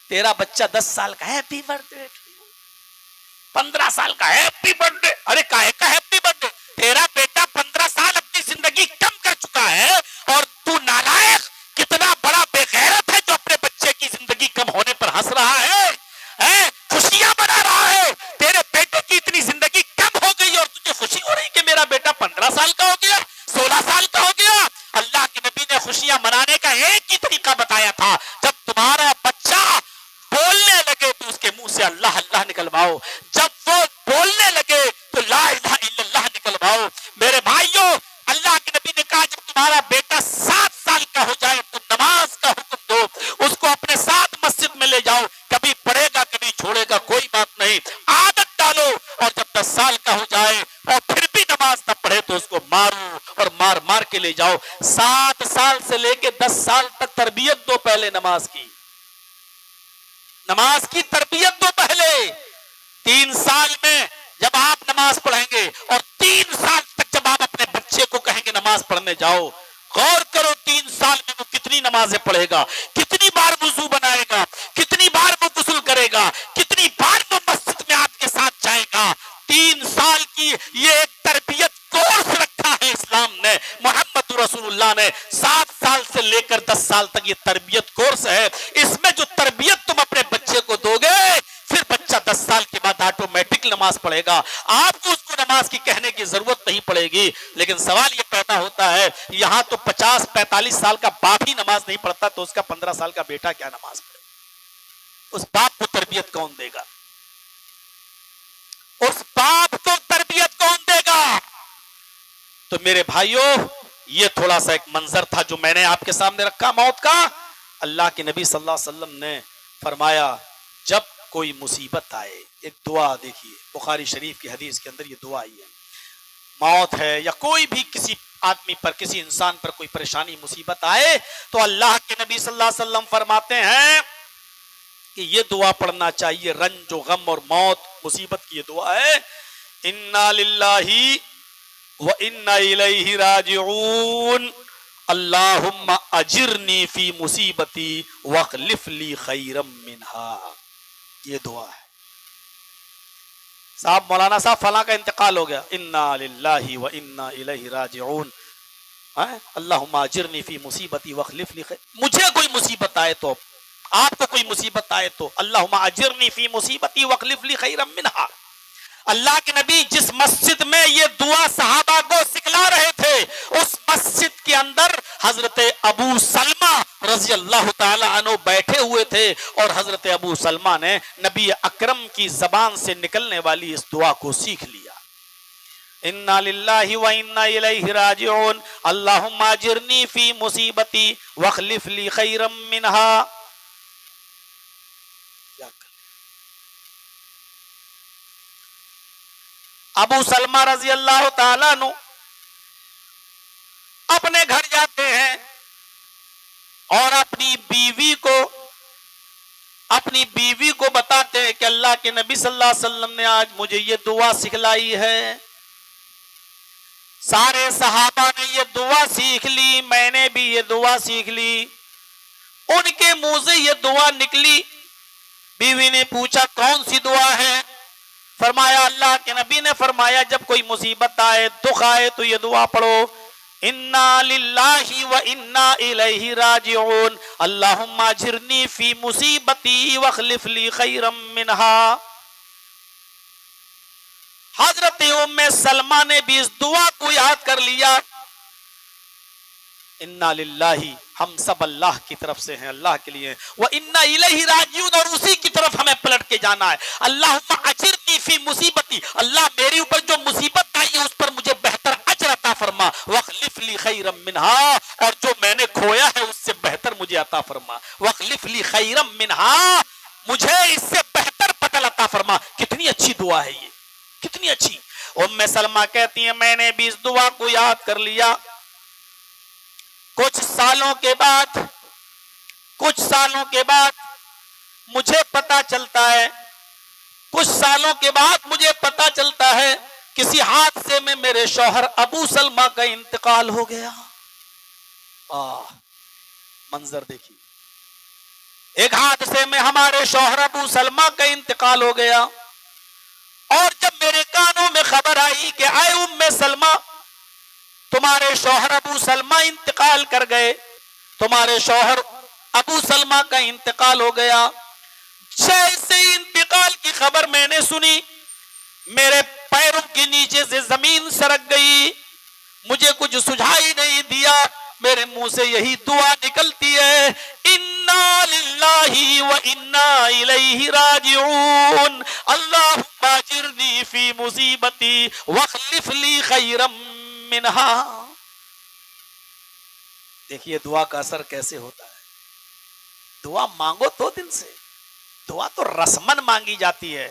Speaker 2: تیرا بچہ 10 سال کا happy birthday to you, 15 سال کا ہیپی برتھ ڈے، ارے کاہے کا ہیپی برتھ ڈے؟ تیرا بیٹا 15 سال اپنی زندگی کم کر چکا ہے اور تو نالائق، کتنا بڑا بے غیرت ہے جو اپنے بچے کی زندگی کم ہونے پر ہنس رہا ہے، خوشیاں منا رہا ہے۔ تیرے بیٹے کی اتنی زندگی کم ہو گئی اور تجھے خوشی ہو رہی کہ میرا بیٹا 15 سال کا ہو گیا، 16 سال کا ہو گیا۔ اللہ کے نبی نے خوشیاں منانے کا ایک ہی طریقہ بتایا تھا، جب تمہارا بچہ بولنے لگے تو اس کے منہ سے اللہ اللہ نکلواؤ، جب وہ بولنے لگے تو لا الہ الا اللہ نکلواؤ۔ میرے بھائیوں، اللہ کے نبی نے کہا جب تمہارا بیٹا 7 سال کا ہو جائے تو نماز کا حکم دو، اس کو اپنے ساتھ مسجد میں لے جاؤ، کبھی پڑھے گا کبھی چھوڑے گا کوئی بات نہیں، عادت ڈالو، اور جب 10 سال کا ہو جائے اور پھر بھی نماز نہ پڑھے تو اس کو مارو اور مار مار کے لے جاؤ۔ 7 سال سے لے کے 10 سال تک تربیت دو پہلے نماز کی، نماز کی تربیت دو پہلے۔ 3 سال میں جب آپ نماز پڑھیں گے اور 3 سال تک جب آپ اپنے بچے کو کہیں گے نماز پڑھنے جاؤ، غور کرو 3 سال میں وہ کتنی نمازیں پڑھے گا، کتنی بار وضو بنائے گا، کتنی بار وہ غسل کرے گا، کتنی بار وہ مسجد میں آپ کے ساتھ جائے گا۔ 3 سال کی یہ ایک تربیت کورس رکھا ہے اسلام نے، محمد رسول اللہ نے۔ 7 سال سے لے کر 10 سال تک یہ تربیت کورس ہے، اس میں جو تربیت تم اپنے بچے کو دو گے پھر بچہ 10 سال کے بعد آٹومیٹک نماز پڑھے گا، آپ کو اس کو نماز کی کہنے کی ضرورت نہیں پڑے گی۔ لیکن سوال یہ پیدا ہوتا ہے، یہاں تو 50-45 سال کا باپ ہی نماز نہیں پڑھتا تو اس کا 15 سال کا بیٹا کیا نماز پڑھے؟ اس باپ کو تربیت کون دے گا؟ اس باپ کو تربیت کون دے گا؟ تو میرے بھائیوں، یہ تھوڑا سا ایک منظر تھا جو میں نے آپ کے سامنے رکھا موت کا۔ اللہ کے نبی صلی اللہ علیہ وسلم نے فرمایا جب کوئی مصیبت آئے، ایک دعا دیکھیے، بخاری شریف کی حدیث کے اندر یہ دعا آئی ہے، موت ہے یا کوئی بھی کسی آدمی پر، کسی انسان پر کوئی پریشانی مصیبت آئے تو اللہ کے نبی صلی اللہ علیہ وسلم فرماتے ہیں کہ یہ دعا پڑھنا چاہیے، رنج و غم اور موت مصیبت کی یہ دعا ہے، انا للہ وَإِنَّا إِلَيْهِ رَاجِعُونَ اللہم اجرنی فی مصیبتی وَاخْلِفْ لِي خَيْرًا مِنْهَا۔ یہ دعا ہے۔ صاحب مولانا صاحب فلاں کا انتقال ہو گیا، انا للہ وَإِنَّا إِلَيْهِ رَاجِعُونَ، اللہم اجرنی فی مصیبتی وَاخْلِفْ لِي خَيْرًا، مجھے کوئی مصیبت آئے تو، آپ کو کوئی مصیبت آئے تو، اللہم اجرنی فی مصیبتی وَاخْلِفْ لِي خَيْرًا مِنْهَا، اللہ کے نبی جس مسجد میں یہ دعا صحابہ کو سکھلا رہے تھے اس مسجد کے اندر حضرت ابو سلمہ رضی اللہ تعالی عنہ بیٹھے ہوئے تھے اور حضرت ابو سلمہ نے نبی اکرم کی زبان سے نکلنے والی اس دعا کو سیکھ لیا. انا للہ و انا الیہ راجعون اللہم اجرنی فی مصیبتی واخلف لی خیرا منہا. ابو سلمہ رضی اللہ تعالیٰ عنہ اپنے گھر جاتے ہیں اور اپنی بیوی کو بتاتے ہیں کہ اللہ کے نبی صلی اللہ علیہ وسلم نے آج مجھے یہ دعا سکھلائی ہے. سارے صحابہ نے یہ دعا سیکھ لی, میں نے بھی یہ دعا سیکھ لی. ان کے منہ سے یہ دعا نکلی. بیوی نے پوچھا کون سی دعا ہے؟ فرمایا اللہ کے نبی نے فرمایا جب کوئی مصیبت آئے دکھ آئے تو یہ دعا پڑھو, انا للہ و انا الیہ راجعون اللہم اجرنی فی مصیبتی واخلف لی خیرا منہا. حضرت ام سلمہ نے بھی اس دعا کو یاد کر لیا. انا للہ, ہم سب اللہ کی طرف سے ہیں, اللہ کے لیے. وَإِنَّا إِلَيْهِ رَاجِعُونَ, اور اسی کی طرف ہمیں پلٹ کے جانا ہے. اللہم اجرنی فی مصیبتی, اللہ میری اوپر جو مصیبت آئی ہے اس پر مجھے بہتر اجر عطا فرما. وَاخْلِفْ لِي خَيْرًا مِنْهَا, اور جو میں نے کھویا ہے اس سے بہتر مجھے عطا فرما. وَاخْلِفْ لِي خَيْرًا مِنْهَا, مجھے اس سے بہتر بدل عطا فرما. کتنی اچھی دعا ہے یہ, کتنی اچھی. ام سلمہ کہتی ہیں میں نے بھی اس دعا کو یاد کر لیا. کچھ سالوں کے بعد مجھے پتا چلتا ہے کسی حادثے میں میرے شوہر ابو سلمہ کا انتقال ہو گیا. منظر دیکھیے, ایک حادثے میں ہمارے شوہر ابو سلمہ کا انتقال ہو گیا, اور جب میرے کانوں میں خبر آئی کہ اے ام سلمہ تمہارے شوہر ابو سلمہ انتقال کر گئے, تمہارے شوہر ابو سلمہ کا انتقال ہو گیا, جیسے انتقال کی خبر میں نے سنی میرے پیروں کے نیچے سے زمین سرک گئی, مجھے کچھ سجھائی نہیں دیا, میرے منہ سے یہی دعا نکلتی ہے انا للہ و انا الیہ راجعون اللہم اجرنی فی مصیبتی واخلف لی خیرا منہا. دیکھیے دعا کا اثر کیسے ہوتا ہے. دعا مانگو تو دل سے, دعا تو رسمن مانگی جاتی ہے,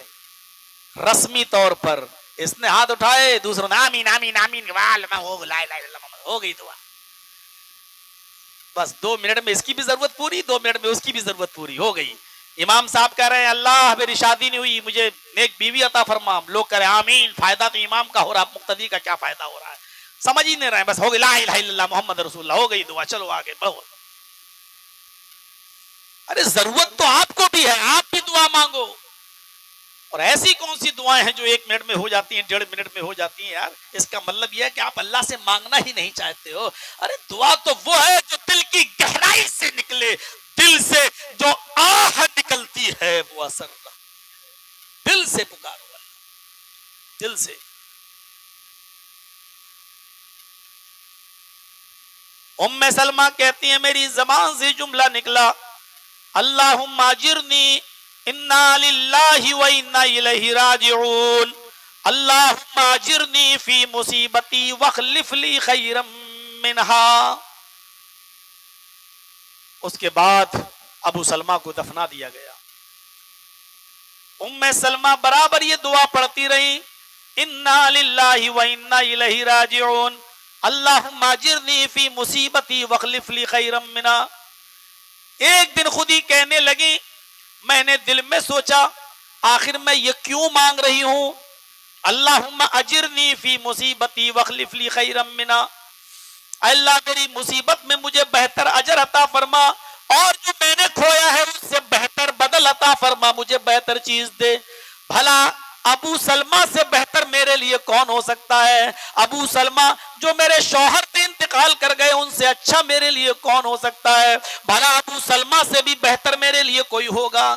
Speaker 2: رسمی طور پر. اس نے ہاتھ اٹھائے, دوسروں نے آمین آمین آمین, ہو گئی دعا. بس 2 منٹ میں اس کی بھی ضرورت پوری, 2 منٹ میں اس کی بھی ضرورت پوری ہو گئی. امام صاحب کہہ رہے ہیں اللہ میری شادی نہیں ہوئی, مجھے نیک بیوی عطا فرما. لوگ کہہ رہے ہیں آمین, فائدہ تو امام کا ہو رہا, مقتدی کا کیا فائدہ ہو رہا ہے, سمجھ ہی نہیں رہے. بس ہو گئی لا الہ الا اللہ محمد رسول اللہ, ہو گئی دعا, چلو آگے بڑھو. ارے ضرورت تو آپ کو بھی ہے, آپ بھی دعا مانگو. اور ایسی کون سی دعائیں ہیں جو 1 منٹ میں ہو جاتی ہیں, 1.5 منٹ میں ہو جاتی ہیں یار. اس کا مطلب یہ ہے کہ آپ اللہ سے مانگنا ہی نہیں چاہتے ہو. ارے دعا تو وہ ہے جو دل کی گہرائی سے نکلے, دل سے جو آہ نکلتی ہے وہ اثر رہا. دل سے پکارو اللہ, دل سے. ام سلمہ کہتی ہیں میری زبان سے جملہ نکلا اللہم اجرنی انا للہ و انا الیہ راجعون اللہم اجرنی فی مصیبتی واخلف لی خیرا منہا. اس کے بعد ابو سلمہ کو دفنا دیا گیا. ام سلمہ برابر یہ دعا پڑھتی رہی انا للہ و انا الیہ راجعون اللہم اجرنی فی مصیبتی واخلف لی خیرا منہا. ایک دن خود ہی کہنے لگی, میں نے دل میں سوچا آخر میں یہ کیوں مانگ رہی ہوں, اللہم اجرنی فی مصیبتی واخلف لی خیرا منہا, اللہ میری مصیبت میں مجھے بہتر اجر عطا فرما, اور جو میں نے کھویا ہے اس سے بہتر بدل عطا فرما, مجھے بہتر چیز دے. بھلا ابو سلمہ سے بہتر میرے لیے کون ہو سکتا ہے؟ ابو سلمہ جو میرے شوہر سے انتقال کر گئے ان سے اچھا میرے لیے کون ہو سکتا ہے؟ بھلا ابو سلمہ سے بھی بہتر میرے لیے کوئی ہوگا؟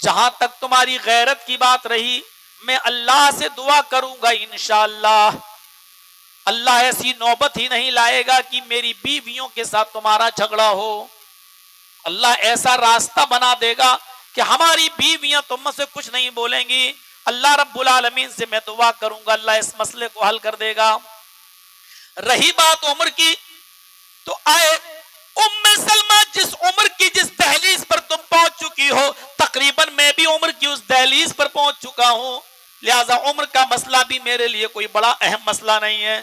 Speaker 2: جہاں تک تمہاری غیرت کی بات رہی، میں اللہ سے دعا کروں گا انشاءاللہ اللہ ایسی نوبت ہی نہیں لائے گا کہ میری بیویوں کے ساتھ تمہارا جھگڑا ہو. اللہ ایسا راستہ بنا دے گا کہ ہماری بیویاں تم سے کچھ نہیں بولیں گی. اللہ رب العالمین سے میں دعا کروں گا، اللہ اس مسئلے کو حل کر دے گا. رہی بات عمر کی، تو آئے ام سلمہ، جس عمر کی جس دہلیز پر تم پہنچ چکی ہو، تقریباً میں بھی عمر کی اس دہلیز پر پہنچ چکا ہوں، لہذا عمر کا مسئلہ بھی میرے لیے کوئی بڑا اہم مسئلہ نہیں ہے.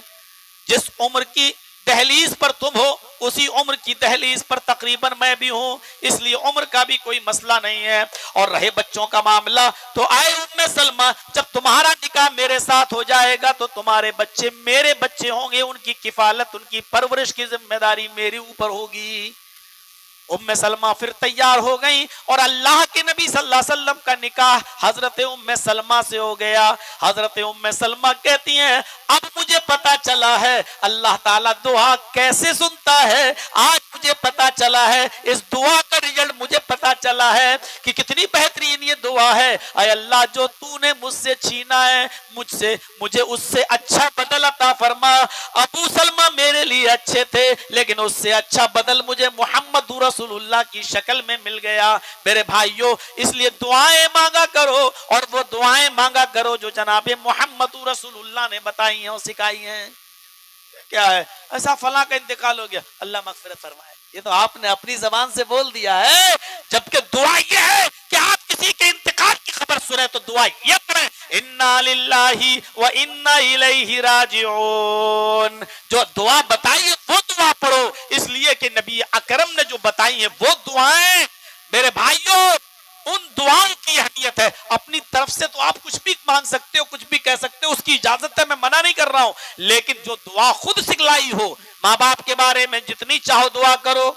Speaker 2: جس عمر کی دہلیز پر تم ہو اسی عمر کی دہلیز پر تقریباً میں بھی ہوں، اس لیے عمر کا بھی کوئی مسئلہ نہیں ہے. اور رہے بچوں کا معاملہ، تو آئے ام سلمہ، جب تمہارا نکاح میرے ساتھ ہو جائے گا تو تمہارے بچے میرے بچے ہوں گے، ان کی کفالت، ان کی پرورش کی ذمہ داری میرے اوپر ہوگی. ام سلمہ پھر تیار ہو گئیں اور اللہ کے نبی صلی اللہ علیہ وسلم کا نکاح حضرت ام سلمہ سے ہو گیا. حضرت ام سلمہ کہتی ہیں اب مجھے پتا چلا ہے اللہ تعالیٰ دعا کیسے سنتا ہے. آج مجھے پتا چلا ہے، اس دعا کا رزلٹ مجھے پتا چلا ہے کہ کتنی بہترین یہ دعا ہے. اے اللہ، جو تو نے مجھ سے چھینا ہے مجھے اس سے اچھا بدل عطا فرما. ابو سلمہ میرے لیے اچھے تھے لیکن اس سے اچھا بدل مجھے محمد رسول اللہ کی شکل میں مل گیا. میرے بھائیوں، اس لیے دعائیں مانگا کرو، اور وہ دعائیں مانگا کرو جو جناب محمد رسول اللہ نے بتائی ہیں اور سکھائی ہیں. کیا ہے ایسا فلاں کا انتقال ہو گیا، اللہ مغفرت فرمائے، یہ تو آپ نے اپنی زبان سے بول دیا ہے. جبکہ دعا یہ ہے کہ آپ کسی کے انتقال کی خبر سنیں تو دعا یہ کریں، انا للہ و انا الیہ راجعون. جو دعا بتائی ہے وہ دعا پڑھو، اس لیے کہ نبی اکرم نے جو بتائی ہیں وہ دعائیں. میرے بھائیوں، ان دعاؤں کی اہمیت ہے. اپنی طرف سے تو آپ کچھ بھی مانگ سکتے ہو، کچھ بھی کہہ سکتے ہو، اس کی اجازت ہے، میں منع نہیں کر رہا ہوں، لیکن جو دعا خود سکھلائی ہو، ماں باپ کے بارے میں جتنی چاہو دعا کرو،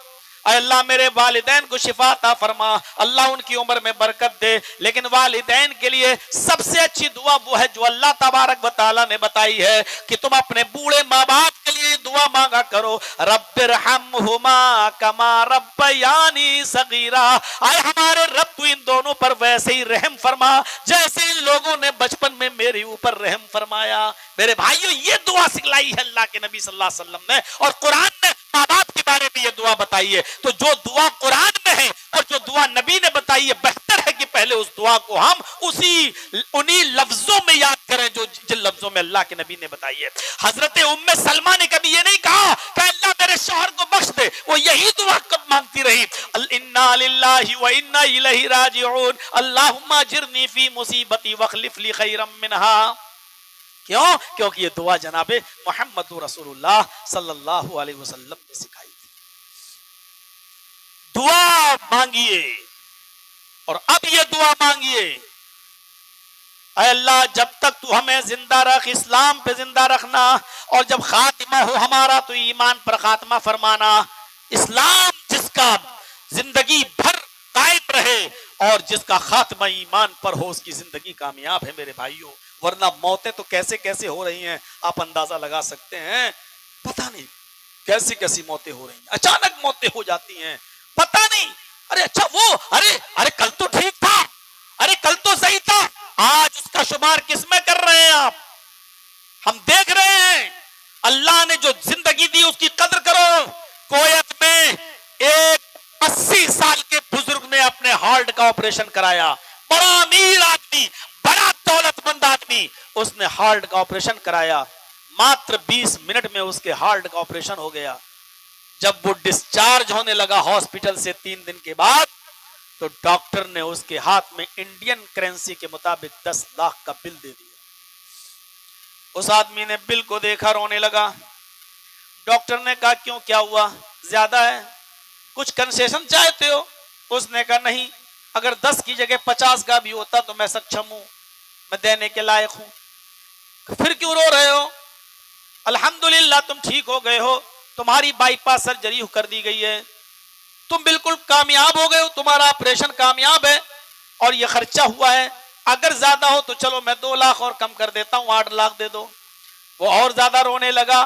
Speaker 2: اے اللہ میرے والدین کو شفا عطا فرما، اللہ ان کی عمر میں برکت دے. لیکن والدین کے لیے سب سے اچھی دعا وہ ہے جو اللہ تبارک و تعالیٰ نے بتائی ہے کہ تم اپنے بوڑھے ماں باپ کے لیے دعا مانگا کرو، رب ارحمہما کما ربیانی صغیرا. اے ہمارے رب تو ان دونوں پر ویسے ہی رحم فرما جیسے ان لوگوں نے بچپن میں میرے اوپر رحم فرمایا. میرے بھائیوں، یہ دعا سکھلائی ہے اللہ کے نبی صلی اللہ علیہ وسلم نے، اور قرآن نے ماں باپ کے بارے میں یہ دعا بتائی ہے. تو جو دعا قرآن میں ہے اور جو دعا نبی نے بتائی ہے، بہتر ہے کہ پہلے اس دعا کو ہم انہی لفظوں میں یاد کریں جو جن لفظوں میں اللہ کے نبی نے بتائی ہے. حضرت ام سلمہ نے کبھی یہ نہیں کہا کہ اللہ میرے شوہر کو بخش دے، وہ یہی دعا کب مانگتی رہی، انا للہ و انا الیہ راجعون، اللہم اجرنی فی مصیبتی واخلف لی خیرا منہا. کیوں؟ کیونکہ یہ دعا جناب محمد رسول اللہ صلی اللہ علیہ وسلم نے سکھائی تھی. دعا مانگیے، اور اب یہ دعا مانگیے، اے اللہ جب تک تو ہمیں زندہ رکھ، اسلام پہ زندہ رکھنا، اور جب خاتمہ ہو ہمارا تو ایمان پر خاتمہ فرمانا. اسلام جس کا زندگی بھر قائم رہے اور جس کا خاتمہ ایمان پر ہو، اس کی زندگی کامیاب ہے میرے بھائیوں. ورنہ موتیں تو کیسے کیسے ہو رہی ہیں آپ اندازہ لگا سکتے ہیں. پتہ نہیں کیسی کیسی موتیں ہو رہی ہیں، اچانک موتیں ہو جاتی ہیں، پتہ نہیں. ارے اچھا وہ ارے کل تو ٹھیک تھا، ارے کل تو صحیح تھا، آج اس کا شمار کس میں کر رہے ہیں آپ؟ ہم دیکھ رہے ہیں اللہ نے جو زندگی دی اس کی قدر کرو. کویت میں ایک 80 سال کے بزرگ نے اپنے ہارٹ کا آپریشن کرایا، بڑا امیر آدمی، بڑا دولت مند آدمی، اس نے ہارٹ کا آپریشن کرایا، ماتر 20 منٹ میں اس کے ہارٹ کا آپریشن ہو گیا. جب وہ ڈسچارج ہونے لگا ہاسپٹل سے 3 دن کے بعد، تو ڈاکٹر نے اس کے ہاتھ میں انڈین کرنسی کے مطابق 10 لاکھ کا بل دے دیا. اس آدمی نے بل کو دیکھا، رونے لگا. ڈاکٹر نے کہا کیوں، کیا ہوا، زیادہ ہے، کچھ کنسیشن چاہتے ہو؟ اس نے کہا نہیں، اگر 10 کی جگہ 50 کا بھی ہوتا تو میں سکچم ہوں، میں دینے کے لائق ہوں. پھر کیوں رو رہے ہو؟ الحمدللہ تم ٹھیک ہو گئے ہو، تمہاری بائی پاس سرجری کر دی گئی ہے، تم بالکل کامیاب ہو گئے ہو، تمہارا آپریشن کامیاب ہے اور یہ خرچہ ہوا ہے. اگر زیادہ ہو تو چلو میں 2 لاکھ اور کم کر دیتا ہوں، 8 لاکھ دے دو. وہ اور زیادہ رونے لگا.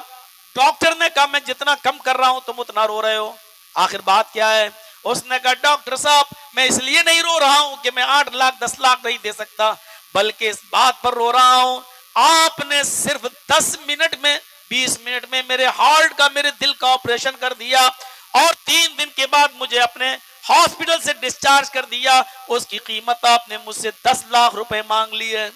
Speaker 2: ڈاکٹر نے کہا میں جتنا کم کر رہا ہوں تم اتنا رو رہے ہو. آخر بات کیا ہے؟ اس نے کہا ڈاکٹر صاحب میں اس لیے نہیں رو رہا ہوں کہ میں 8 لاکھ 10 لاکھ نہیں دے سکتا، بلکہ اس بات پر رو رہا ہوں آپ نے صرف 10 منٹ میں 20 منٹ میں میرے ہارٹ کا میرے دل کا آپریشن کر دیا اور 3 دن کے بعد مجھے اپنے ہاسپٹل سے ڈسچارج کر دیا، اس کی قیمت آپ نے مجھ سے 10 لاکھ روپے مانگ لیے۔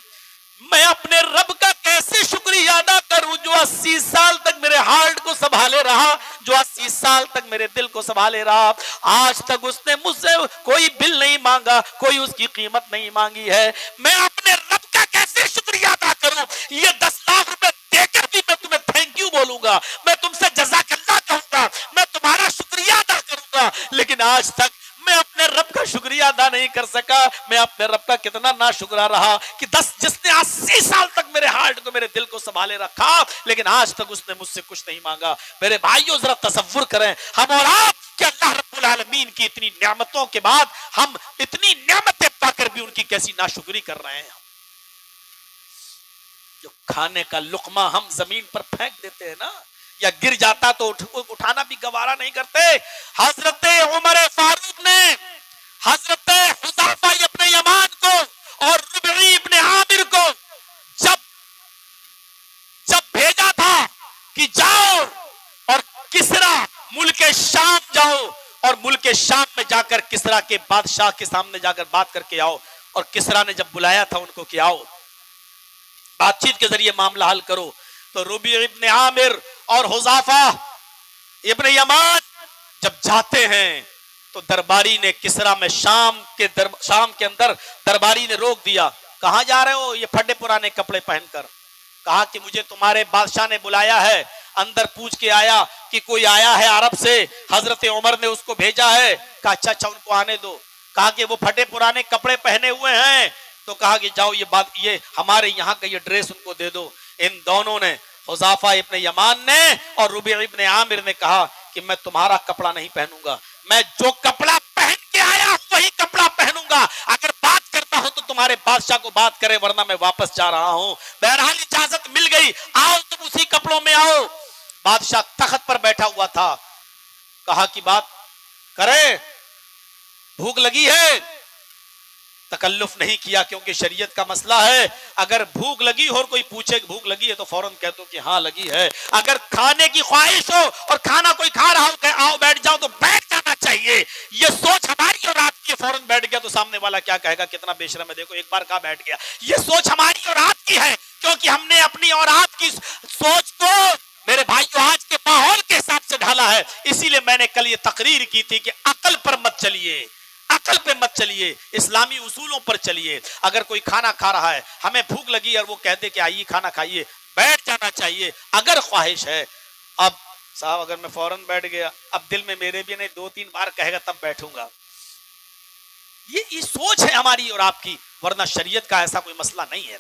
Speaker 2: میں اپنے رب کا کیسے شکریہ ادا کروں جو 80 سال تک میرے ہارٹ کو سنبھالے رہا، جو 80 سال تک میرے دل کو سنبھالے رہا، آج تک اس نے مجھ سے کوئی بل نہیں مانگا، کوئی اس کی قیمت نہیں مانگی ہے۔ میں اپنے رب کا کیسے شکریہ ادا کروں؟ یہ 10 لاکھ روپے دے کر بھی میں تمہیں تھینک یو بولوں گا، میں تم سے جزاک اللہ کہوں گا، میں تمہارا شکریہ ادا کروں گا، لیکن آج تک میں اپنے رب کا شکریہ ادا نہیں کر سکا۔ میں اپنے رب کا کتنا ناشکرا رہا کہ جس نے 80 سال تک میرے ہارٹ کو میرے دل کو سنبھالے رکھا، لیکن آج تک اس نے مجھ سے کچھ نہیں مانگا۔ میرے بھائیوں ذرا تصور کریں ہم اور آپ کہ اللہ رب العالمین کی اتنی نعمتوں کے بعد ہم اتنی نعمتیں پا کر بھی ان کی کیسی ناشکری کر رہے ہیں۔ جو کھانے کا لقمہ ہم زمین پر پھینک دیتے ہیں نا، یا گر جاتا تو اٹھانا بھی گوارا نہیں کرتے۔ حضرت عمر فاروق نے حضرت حذیفہ ابن یمان کو اور ربعی ابن عامر کو جب بھیجا تھا کہ جاؤ اور کسرا ملک شام جاؤ اور ملک شام میں جا کر کسرا کے بادشاہ کے سامنے جا کر بات کر کے آؤ، اور کسرا نے جب بلایا تھا ان کو کہ آؤ بات چیت کے ذریعے معاملہ حل کرو، تو ربیع ابن عامر اور حذیفہ ابن یمان جب جاتے ہیں تو درباری نے کسرا میں شام کے اندر درباری نے روک دیا۔ کہاں جا رہے ہو؟ یہ پھٹے پرانے کپڑے پہن کر۔ کہا کہ مجھے تمہارے بادشاہ نے بلایا ہے۔ اندر پوچھ کے آیا کہ کوئی آیا ہے عرب سے، حضرت عمر نے اس کو بھیجا ہے۔ کہا اچھا ان کو آنے دو۔ کہا کہ وہ پھٹے پرانے کپڑے پہنے ہوئے ہیں، تو کہا کہ جاؤ یہ ہمارے یہاں کا یہ ڈریس ان کو دے دو۔ ان دونوں نے، حذیفہ ابن یمان نے اور ربیع ابن عامر نے کہا کہ میں تمہارا کپڑا نہیں پہنوں گا، میں جو کپڑا پہن کے آیا ہوں وہی کپڑا پہنوں گا، اگر بات کرتا ہوں تو تمہارے بادشاہ کو بات کرے ورنہ میں واپس جا رہا ہوں۔ بہرحال اجازت مل گئی، آؤ تم اسی کپڑوں میں آؤ۔ بادشاہ تخت پر بیٹھا ہوا تھا، کہا کہ بات کرے، بھوک لگی ہے؟ تکلف نہیں کیا کیونکہ شریعت کا مسئلہ ہے، اگر بھوک لگی ہو اور کوئی پوچھے کہ بھوک لگی ہے تو فوراً کہہ دو کہ ہاں لگی ہے۔ اگر کھانے کی خواہش ہو اور کھانا کوئی کھا رہا ہو کہ آؤ بیٹھ جاؤ تو بیٹھ جانا چاہیے۔ یہ سوچ ہماری اور آپ کی، فوراً بیٹھ گیا تو سامنے والا کیا کہے گا کتنا بے شرم ہے، دیکھو ایک بار کہا بیٹھ گیا۔ یہ سوچ ہماری اور آپ کی ہے کیونکہ ہم نے اپنی اور آپ کی سوچ کو میرے بھائیو آج کے ماحول کے حساب سے ڈھالا ہے۔ اسی لیے میں نے کل یہ تقریر کی تھی کہ عقل پر مت چلیے، عقل پہ مت چلیے، اسلامی اصولوں پر چلیے۔ اگر کوئی کھانا کھا رہا ہے، ہمیں بھوک لگی اور وہ کہتے کہ آئیے کھانا کھائیے، بیٹھ جانا چاہیے اگر خواہش ہے۔ اب صاحب اگر میں فوراً بیٹھ گیا، اب دل میں میرے بھی نہیں 2-3 بار کہے گا تب بیٹھوں گا۔ یہ سوچ ہے ہماری اور آپ کی، ورنہ شریعت کا ایسا کوئی مسئلہ نہیں ہے۔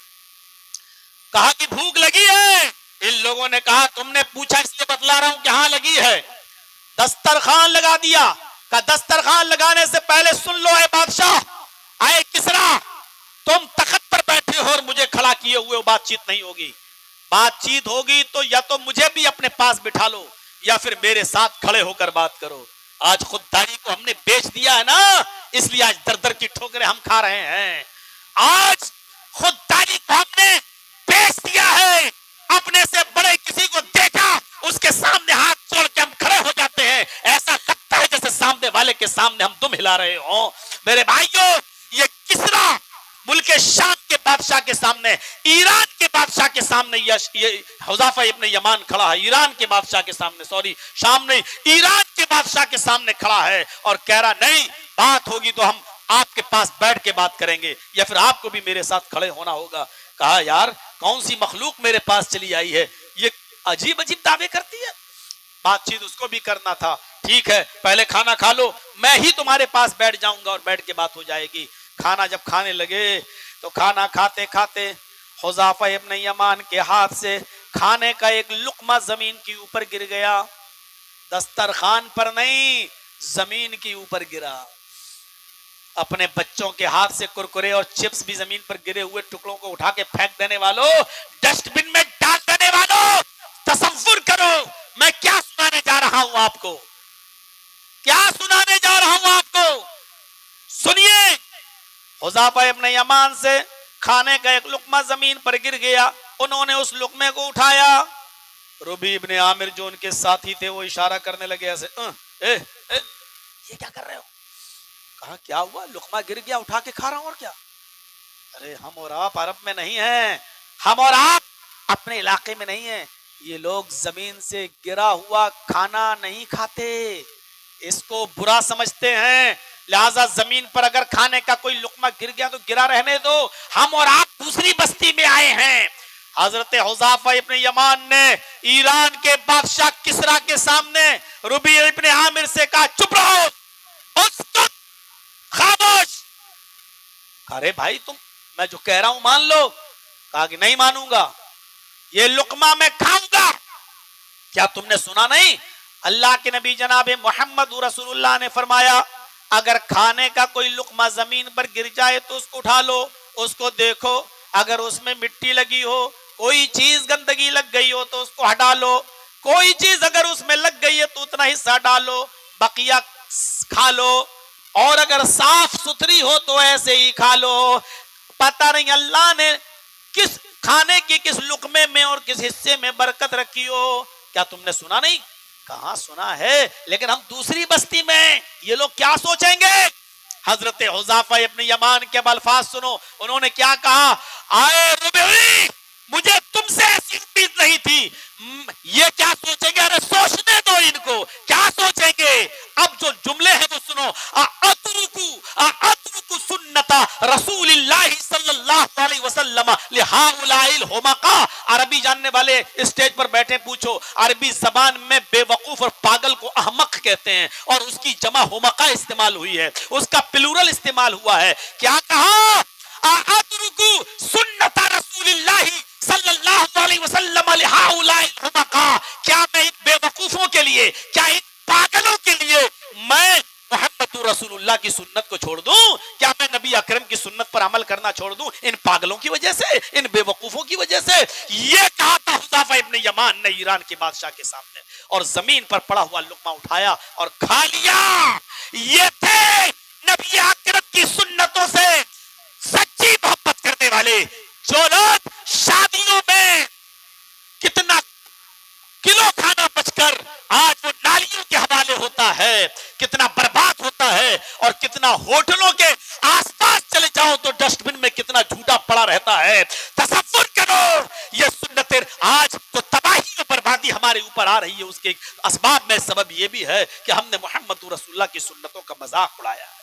Speaker 2: کہا کہ بھوک لگی ہے، ان لوگوں نے کہا تم نے پوچھا اس لیے بتلا رہا ہوں کہ ہاں لگی ہے۔ دسترخوان لگا دیا، کہ دسترخوان لگانے سے پہلے سن لو اے بادشاہ، اے کسرا، تم تخت پر بیٹھے ہو اور مجھے کھڑا کیے ہوئے بات چیت نہیں ہوگی۔ بات چیت ہوگی تو یا تو مجھے بھی اپنے پاس بٹھا لو یا پھر میرے ساتھ کھڑے ہو کر بات کرو۔ آج خودداری کو ہم نے بیچ دیا ہے نا، اس لیے آج در در کی ٹھوکریں ہم کھا رہے ہیں۔ آج خودداری کو ہم نے بیچ دیا ہے، اپنے سے بڑے کسی کو دیکھا اس کے سامنے ہاتھ جوڑ کے ہم کھڑے ہو جاتے ہیں، ایسا لگتا ہے جیسے سامنے والے کے سامنے ہم دم ہلا رہے ہوں۔ میرے بھائیوں، یہ کسرا ملک شام کے بادشاہ کے سامنے، ایران کے بادشاہ کے سامنے، یہ حذیفہ ابن یمان کھڑا ہے، ایران کے بادشاہ کے سامنے، شام نہیں، ایران کے بادشاہ کے سامنے کھڑا ہے اور کہہ رہا نہیں، بات ہوگی تو ہم آپ کے پاس بیٹھ کے بات کریں گے یا پھر آپ کو بھی میرے ساتھ کھڑے ہونا ہوگا۔ کہا یار کون سی مخلوق میرے پاس چلی آئی ہے، یہ عجیب عجیب دعوے کرتی ہے۔ بات چیت اس کو بھی کرنا تھا، ٹھیک ہے پہلے کھانا کھا لو، میں ہی تمہارے پاس بیٹھ جاؤں گا اور بیٹھ کے بات ہو جائے گی۔ کھانا جب کھانے لگے تو کھانا کھاتے کھاتے حذیفہ ابن یمان کے ہاتھ سے کھانے کا ایک لقمہ زمین کے اوپر گر گیا، دسترخوان پر نہیں زمین کے اوپر گرا۔ اپنے بچوں کے ہاتھ سے کرکرے اور چپس بھی زمین پر گرے ہوئے ٹکڑوں کو اٹھا کے پھینک دینے والوں، ڈسٹ بن میں ڈال دینے والوں، تصور کرو میں کیا سنانے جا رہا ہوں آپ کو، کیا سنانے جا رہا ہوں آپ حذیفہ ابن یمان سے کھانے کا ایک لقمہ زمین پر گر گیا، انہوں نے اس لقمے کو اٹھایا، ربیع ابن عامر جو ان کے ساتھی تھے وہ اشارہ کرنے لگے ایسے، یہ کیا کر رہے ہو؟ کہا کیا ہوا؟ لقمہ گر گیا اٹھا کے کھا رہا ہوں، اور کیا؟ ارے ہم اور آپ عرب میں نہیں ہیں، ہم اور آپ اپنے علاقے میں نہیں ہیں، یہ لوگ زمین سے گرا ہوا کھانا نہیں کھاتے، اس کو برا سمجھتے ہیں، لہذا زمین پر اگر کھانے کا کوئی لقمہ گر گیا تو گرا رہنے دو، ہم اور آپ دوسری بستی میں آئے ہیں۔ حضرت حذیفہ ابن یمان نے ایران کے بادشاہ کسرا کے سامنے ربیع ابن عامر سے کہا چپ رہو، اسکت، خاموش۔ ارے بھائی تم میں جو کہہ رہا ہوں مان لو۔ کہا کہ نہیں مانوں گا، یہ لقمہ میں کھاؤں گا۔ کیا تم نے سنا نہیں؟ اللہ کے نبی جناب محمد رسول اللہ نے فرمایا اگر کھانے کا کوئی لقمہ زمین پر گر جائے تو اس کو اٹھا لو، اس کو دیکھو، اگر اس میں مٹی لگی ہو، کوئی چیز گندگی لگ گئی ہو تو اس کو ہٹا لو، کوئی چیز اگر اس میں لگ گئی ہے تو اتنا حصہ ڈالو، بقیہ کھا لو، اور اگر صاف ستھری ہو تو ایسے ہی کھا لو۔ پتہ نہیں اللہ نے کس کھانے کی کس لقمے میں اور کس حصے میں برکت رکھی ہو۔ کیا تم نے سنا نہیں؟ کہاں سنا ہے، لیکن ہم دوسری بستی میں، یہ لوگ کیا سوچیں گے؟ حضرت حذیفہ ابن یمان کے الفاظ سنو، انہوں نے کیا کہا؟ آئے ربیع، مجھے تم سے ایسی امید نہیں تھی، یہ کیا سوچیں گے؟ ارے سوچنے دو ان کو، کیا سوچیں گے؟ اب جو جملے ہیں وہ سنو، اترکو سنت رسول اللہ صلی اللہ علیہ وسلم لہؤلاء الحمقاء۔ عربی جاننے والے اسٹیج پر بیٹھے پوچھو، عربی زبان میں بے وقوف اور پاگل کو احمق کہتے ہیں، اور اس کی جمع حمقاء استعمال ہوئی ہے، اس کا پلورل استعمال ہوا ہے۔ کیا کہا؟ اترکو سنت رسول اللہ صلی اللہ علیہ وسلم لہؤلاء الحمقاء۔ کیا میں ان بے وقوفوں کے لیے، کیا ان پاگلوں کے لیے میں محمد رسول اللہ کی سنت کو چھوڑ دوں؟ کیا میں نبی اکرم کی سنت پر عمل کرنا چھوڑ دوں ان پاگلوں کی وجہ سے، ان بے وقوفوں کی وجہ سے؟ یہ کہا تھا حذیفہ ابن یمان نے ایران کے بادشاہ کے سامنے، اور زمین پر پڑا ہوا لقمہ اٹھایا اور کھا لیا۔ یہ تھے نبی اکرم کی سنتوں سے سچی محبت کرنے والے، جو لوگ شادیوں میں کتنا کلو کھانا بچ کر آج وہ نالیوں کے حوالے ہوتا ہے، کتنا برباد ہوتا ہے، اور کتنا ہوٹلوں کے آس پاس چلے جاؤ تو ڈسٹ بن میں کتنا جھوٹا پڑا رہتا ہے۔ تصور کرو یہ سنتیں آج تو تباہی اور بربادی ہمارے اوپر آ رہی ہے، اس کے اسباب میں سبب یہ بھی ہے کہ ہم نے محمد رسول اللہ کی سنتوں کا مذاق اڑایا ہے۔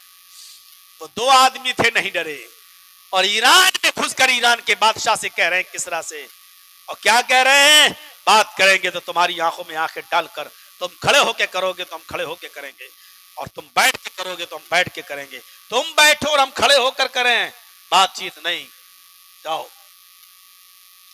Speaker 2: وہ دو آدمی تھے نہیں ڈرے، اور ایران میں گھس کر ایران کے بادشاہ سے کہہ رہے ہیں کسرا سے، اور کیا کہہ رہے ہیں؟ بات کریں گے تو تمہاری آنکھوں میں آنکھیں ڈال کر، تم کھڑے ہو کے کرو گے تو ہم کھڑے ہو کے کریں گے، اور تم بیٹھ کے کرو گے تو ہم بیٹھ کے کریں گے، تم بیٹھو اور ہم کھڑے ہو کر کریں، بات چیت نہیں۔ جاؤ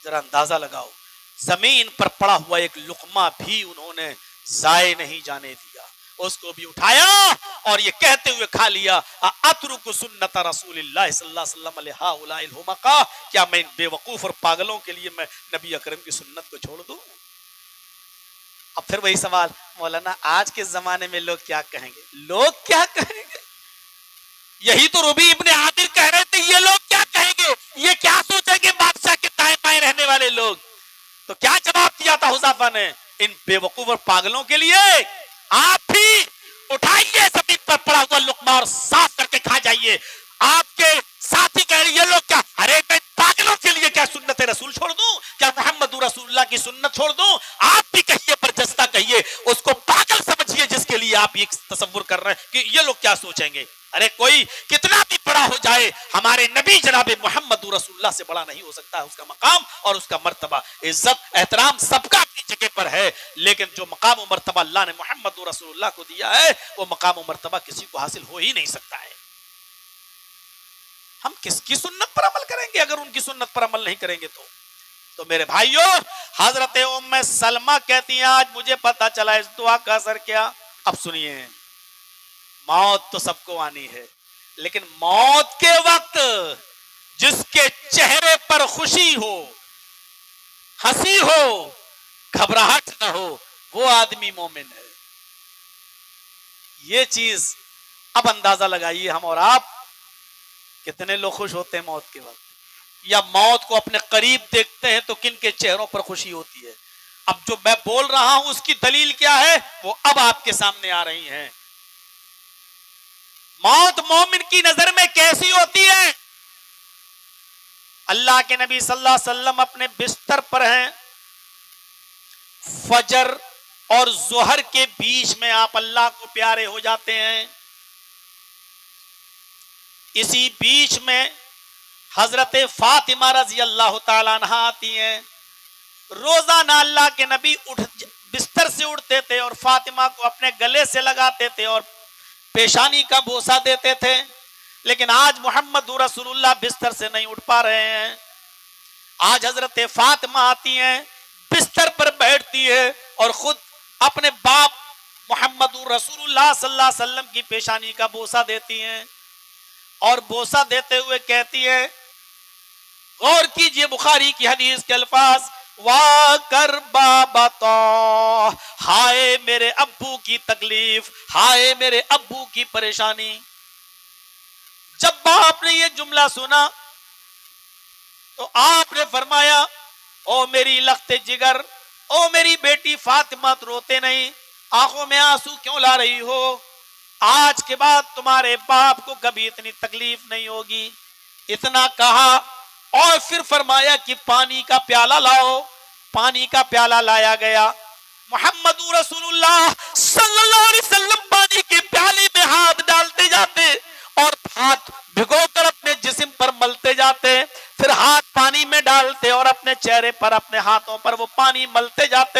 Speaker 2: ذرا اندازہ لگاؤ، زمین پر پڑا ہوا ایک لقمہ بھی انہوں نے ضائع نہیں جانے دیا، اس کو بھی اٹھایا اور یہ کہتے ہوئے کھا لیا، اترک سنت رسول اللہ صلی اللہ علیہ وسلم لہؤلاء الحمقاء۔ کیا میں ان بے وقوف اور پاگلوں کے لیے میں نبی اکرم کی سنت کو چھوڑ دوں؟ اب پھر وہی سوال، مولانا آج کے زمانے میں لوگ کیا کہیں گے؟ لوگ کیا کہیں گے؟ یہی تو ربیع ابن عامر کہہ رہے تھے، یہ لوگ کیا کہیں گے، یہ کیا سوچیں گے بادشاہ کے دائیں بائیں رہنے والے لوگ؟ تو کیا جواب دیا تھا حذیفہ نے ان بے وقوف اور پاگلوں کے لیے؟ آپ بھی اٹھائیے زمین پر پڑا ہوا لقمہ اور صاف کر کے کھا جائیے۔ آپ کے ساتھی کہہ رہے یہ لوگ کیا، ارے میں پاگلوں کے لیے کیا سنت رسول چھوڑ دوں، کیا محمد رسول اللہ کی سنت چھوڑ دوں؟ آپ بھی کہیے، پر جستا کہیے، اس کو پاگل سمجھیے جس کے لیے آپ یہ تصور کر رہے ہیں کہ یہ لوگ کیا سوچیں گے۔ ارے کوئی کتنا بھی بڑا ہو جائے، ہمارے نبی جناب محمد رسول اللہ سے بڑا نہیں ہو سکتا، اس کا مقام اور اس کا مرتبہ، عزت احترام سب کا اپنی جگہ پر ہے، لیکن جو مقام و مرتبہ اللہ نے محمد رسول اللہ کو دیا ہے وہ مقام و مرتبہ کسی کو حاصل ہو ہی نہیں سکتا ہے۔ ہم کس کی سنت پر عمل کریں گے اگر ان کی سنت پر عمل نہیں کریں گے تو میرے بھائیوں، حضرت ام سلمہ کہتی ہیں آج مجھے پتا چلا اس دعا کا اثر کیا۔ اب سنیے، موت تو سب کو آنی ہے، لیکن موت کے وقت جس کے چہرے پر خوشی ہو، ہنسی ہو، گھبراہٹ نہ ہو، وہ آدمی مومن ہے۔ یہ چیز اب اندازہ لگائیے ہم اور آپ کتنے لوگ خوش ہوتے ہیں موت کے وقت، یا موت کو اپنے قریب دیکھتے ہیں تو کن کے چہروں پر خوشی ہوتی ہے؟ اب جو میں بول رہا ہوں اس کی دلیل کیا ہے، وہ اب آپ کے سامنے آ رہی ہیں۔ موت مومن کی نظر میں کیسی ہوتی ہے؟ اللہ کے نبی صلی اللہ علیہ وسلم اپنے بستر پر ہیں، فجر اور ظہر کے بیچ میں آپ اللہ کو پیارے ہو جاتے ہیں۔ اسی بیچ میں حضرت فاطمہ رضی اللہ تعالیٰ عنہ آتی ہیں۔ روزانہ اللہ کے نبی بستر سے اٹھتے تھے اور فاطمہ کو اپنے گلے سے لگاتے تھے اور پیشانی کا بوسہ دیتے تھے، لیکن آج محمد رسول اللہ بستر سے نہیں اٹھ پا رہے ہیں۔ آج حضرت فاطمہ آتی ہیں، بستر پر بیٹھتی ہے اور خود اپنے باپ محمد رسول اللہ صلی اللہ علیہ وسلم کی پیشانی کا بوسہ دیتی ہیں، اور بوسہ دیتے ہوئے کہتی ہے، غور کیجئے بخاری کی حدیث کے الفاظ، وا کر بابا، ہائے میرے ابو کی تکلیف، ہائے میرے ابو کی پریشانی۔ جب باپ نے یہ جملہ سنا تو آپ نے فرمایا، او میری لخت جگر، او میری بیٹی فاطمہ، روتے نہیں، آنکھوں میں آنسو کیوں لا رہی ہو؟ آج کے بعد تمہارے باپ کو کبھی اتنی تکلیف نہیں ہوگی۔ اتنا کہا اور پھر فرمایا کہ پانی کا پیالہ لاؤ۔ پانی کا پیالہ لایا گیا۔ محمد رسول اللہ صلی اللہ علیہ وسلم پانی کے پیالے میں ہاتھ ڈالتے جاتے اور ہاتھ بھگو کر اپنے جسم پر ملتے جاتے، پھر ہاتھ پانی میں ڈالتے اور اپنے چہرے پر، اپنے ہاتھوں پر وہ پانی ملتے جاتے۔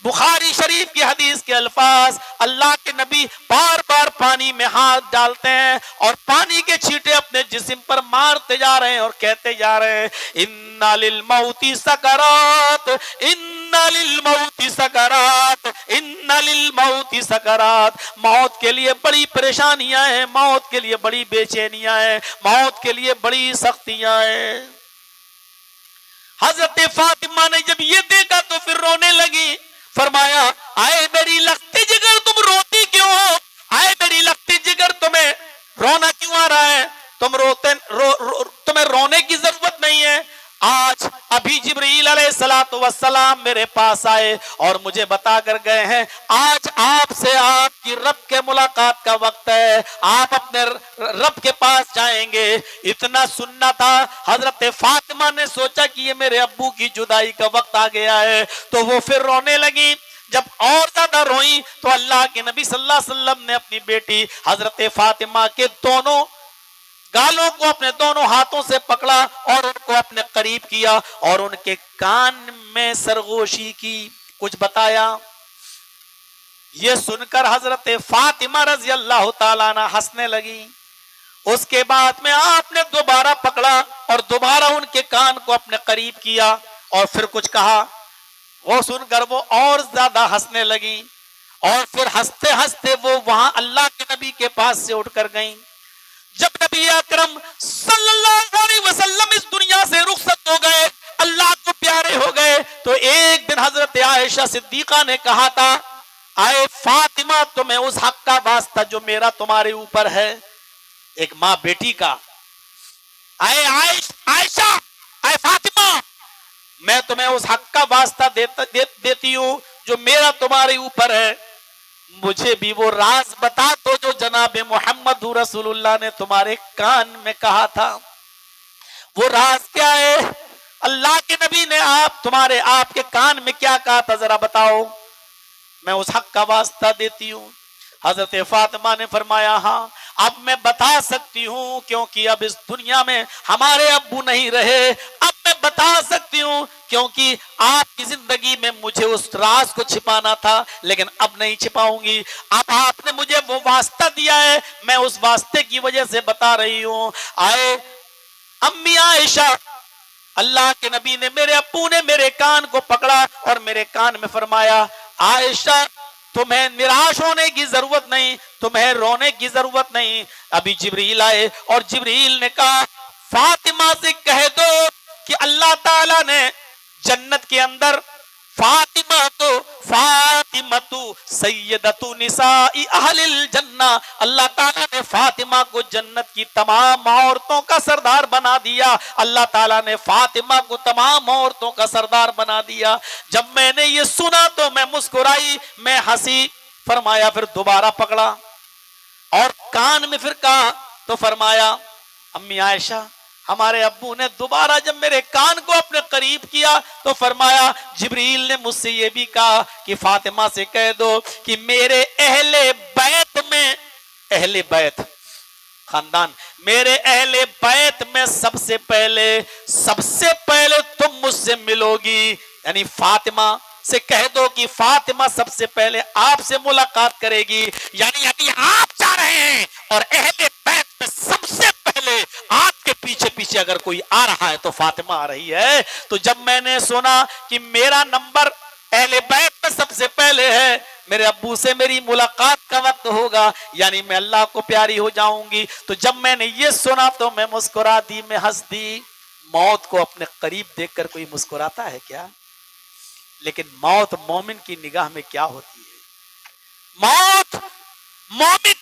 Speaker 2: بخاری شریف کی حدیث کے الفاظ، اللہ کے نبی بار بار پانی میں ہاتھ ڈالتے ہیں اور پانی کے چھینٹے اپنے جسم پر مارتے جا رہے ہیں اور کہتے جا رہے ہیں، اِنَّ لِلْمَوْتِ سَكَرَاتٍ، اِنَّ لِلْمَوْتِ سَكَرَاتٍ، اِنَّ لِلْمَوْتِ سَكَرَاتٍ۔ موت کے لیے بڑی پریشانیاں ہیں، موت کے لیے بڑی بے چینیاں ہیں، موت کے لیے بڑی سختیاں ہیں۔ حضرت فاطمہ نے جب یہ دیکھا تو پھر رونے لگی۔ فرمایا، آئے میری لختی جگر، تم روتی کیوں ہو؟ آئے میری لختی جگر، تمہیں رونا کیوں آ رہا ہے؟ تمہیں رونے کی ضرورت نہیں ہے۔ آج ابھی جبرائیل علیہ السلام میرے پاس آئے اور مجھے بتا کر گئے ہیں، آج آپ سے آپ کی رب کے ملاقات کا وقت ہے، آپ اپنے رب کے پاس جائیں گے۔ اتنا سننا تھا۔ حضرت فاطمہ نے سوچا کہ یہ میرے ابو کی جدائی کا وقت آ گیا ہے، تو وہ پھر رونے لگی۔ جب اور زیادہ روئیں تو اللہ کے نبی صلی اللہ علیہ وسلم نے اپنی بیٹی حضرت فاطمہ کے دونوں گالوں کو اپنے دونوں ہاتھوں سے پکڑا اور ان کو اپنے قریب کیا اور ان کے کان میں سرگوشی کی، کچھ بتایا۔ یہ سن کر حضرت فاطمہ رضی اللہ تعالیٰ عنہ ہنسنے لگی۔ اس کے بعد میں آپ نے دوبارہ پکڑا اور دوبارہ ان کے کان کو اپنے قریب کیا اور پھر کچھ کہا۔ وہ سن کر وہ اور زیادہ ہنسنے لگی اور پھر ہنستے ہنستے وہ وہاں اللہ کے نبی کے پاس سے اٹھ کر گئیں۔ جب نبی اکرم صلی اللہ علیہ وسلم اس دنیا سے رخصت ہو گئے، اللہ کو پیارے ہو گئے، تو ایک دن حضرت عائشہ صدیقہ نے کہا تھا، آئے فاطمہ، تمہیں اس حق کا واسطہ جو میرا تمہارے اوپر ہے، ایک ماں بیٹی کا، آئے عائشہ، آئے فاطمہ، میں تمہیں اس حق کا واسطہ دیتی ہوں جو میرا تمہارے اوپر ہے، مجھے بھی وہ راز بتا دو جو جناب محمد رسول اللہ نے تمہارے کان میں کہا تھا۔ وہ راز کیا ہے؟ اللہ کے نبی نے آپ کے کان میں کیا کہا تھا، ذرا بتاؤ، میں اس حق کا واسطہ دیتی ہوں۔ حضرت فاطمہ نے فرمایا، ہاں اب میں بتا سکتی ہوں، کیونکہ اب اس دنیا میں ہمارے ابو نہیں رہے، اب میں بتا سکتی ہوں کیونکہ آپ کی زندگی میں مجھے اس راز کو چھپانا تھا، لیکن اب نہیں چھپاؤں گی۔ اب آپ نے مجھے وہ واسطہ دیا ہے، میں اس واسطے کی وجہ سے بتا رہی ہوں۔ آئے امی عائشہ، اللہ کے نبی نے، میرے ابو نے میرے کان کو پکڑا اور میرے کان میں فرمایا، عائشہ تمہیں نراش ہونے کی ضرورت نہیں، تمہیں رونے کی ضرورت نہیں۔ ابھی جبرائیل آئے اور جبرائیل نے کہا، فاطمہ سے کہہ دو کہ اللہ تعالیٰ نے جنت کے اندر فاطمہ فاطمہ سیدۃ نساء اہل الجنہ، اللہ تعالیٰ نے فاطمہ کو جنت کی تمام عورتوں کا سردار بنا دیا، اللہ تعالیٰ نے فاطمہ کو تمام عورتوں کا سردار بنا دیا۔ جب میں نے یہ سنا تو میں مسکرائی، میں ہنسی۔ فرمایا پھر دوبارہ پکڑا اور کان میں پھر کہا تو فرمایا امی عائشہ ہمارے ابو نے دوبارہ جب میرے کان کو اپنے قریب کیا تو فرمایا جبریل نے مجھ سے یہ بھی کہا کہ فاطمہ سے کہہ دو کہ میرے اہل بیت میں، اہل بیت خاندان، میرے اہل بیت میں سب سے پہلے تم مجھ سے ملو گی، یعنی فاطمہ سے کہہ دو کہ فاطمہ سب سے پہلے آپ سے ملاقات کرے گی، یعنی ابھی آپ جا رہے ہیں اور اہل بیت میں سب سے پہلے آپ کے پیچھے پیچھے اگر کوئی آ رہا ہے تو فاطمہ آ رہی ہے۔ تو جب میں نے سنا کہ میرا نمبر اہل بیت میں سب سے پہلے ہے، میرے ابو سے میری ملاقات کا وقت ہوگا، یعنی میں اللہ کو پیاری ہو جاؤں گی، تو جب میں نے یہ سنا تو میں مسکرا دی، میں ہنس دی۔ موت کو اپنے قریب دیکھ کر کوئی مسکراتا ہے کیا؟ لیکن موت مومن کی نگاہ میں کیا ہوتی ہے؟ موت مومن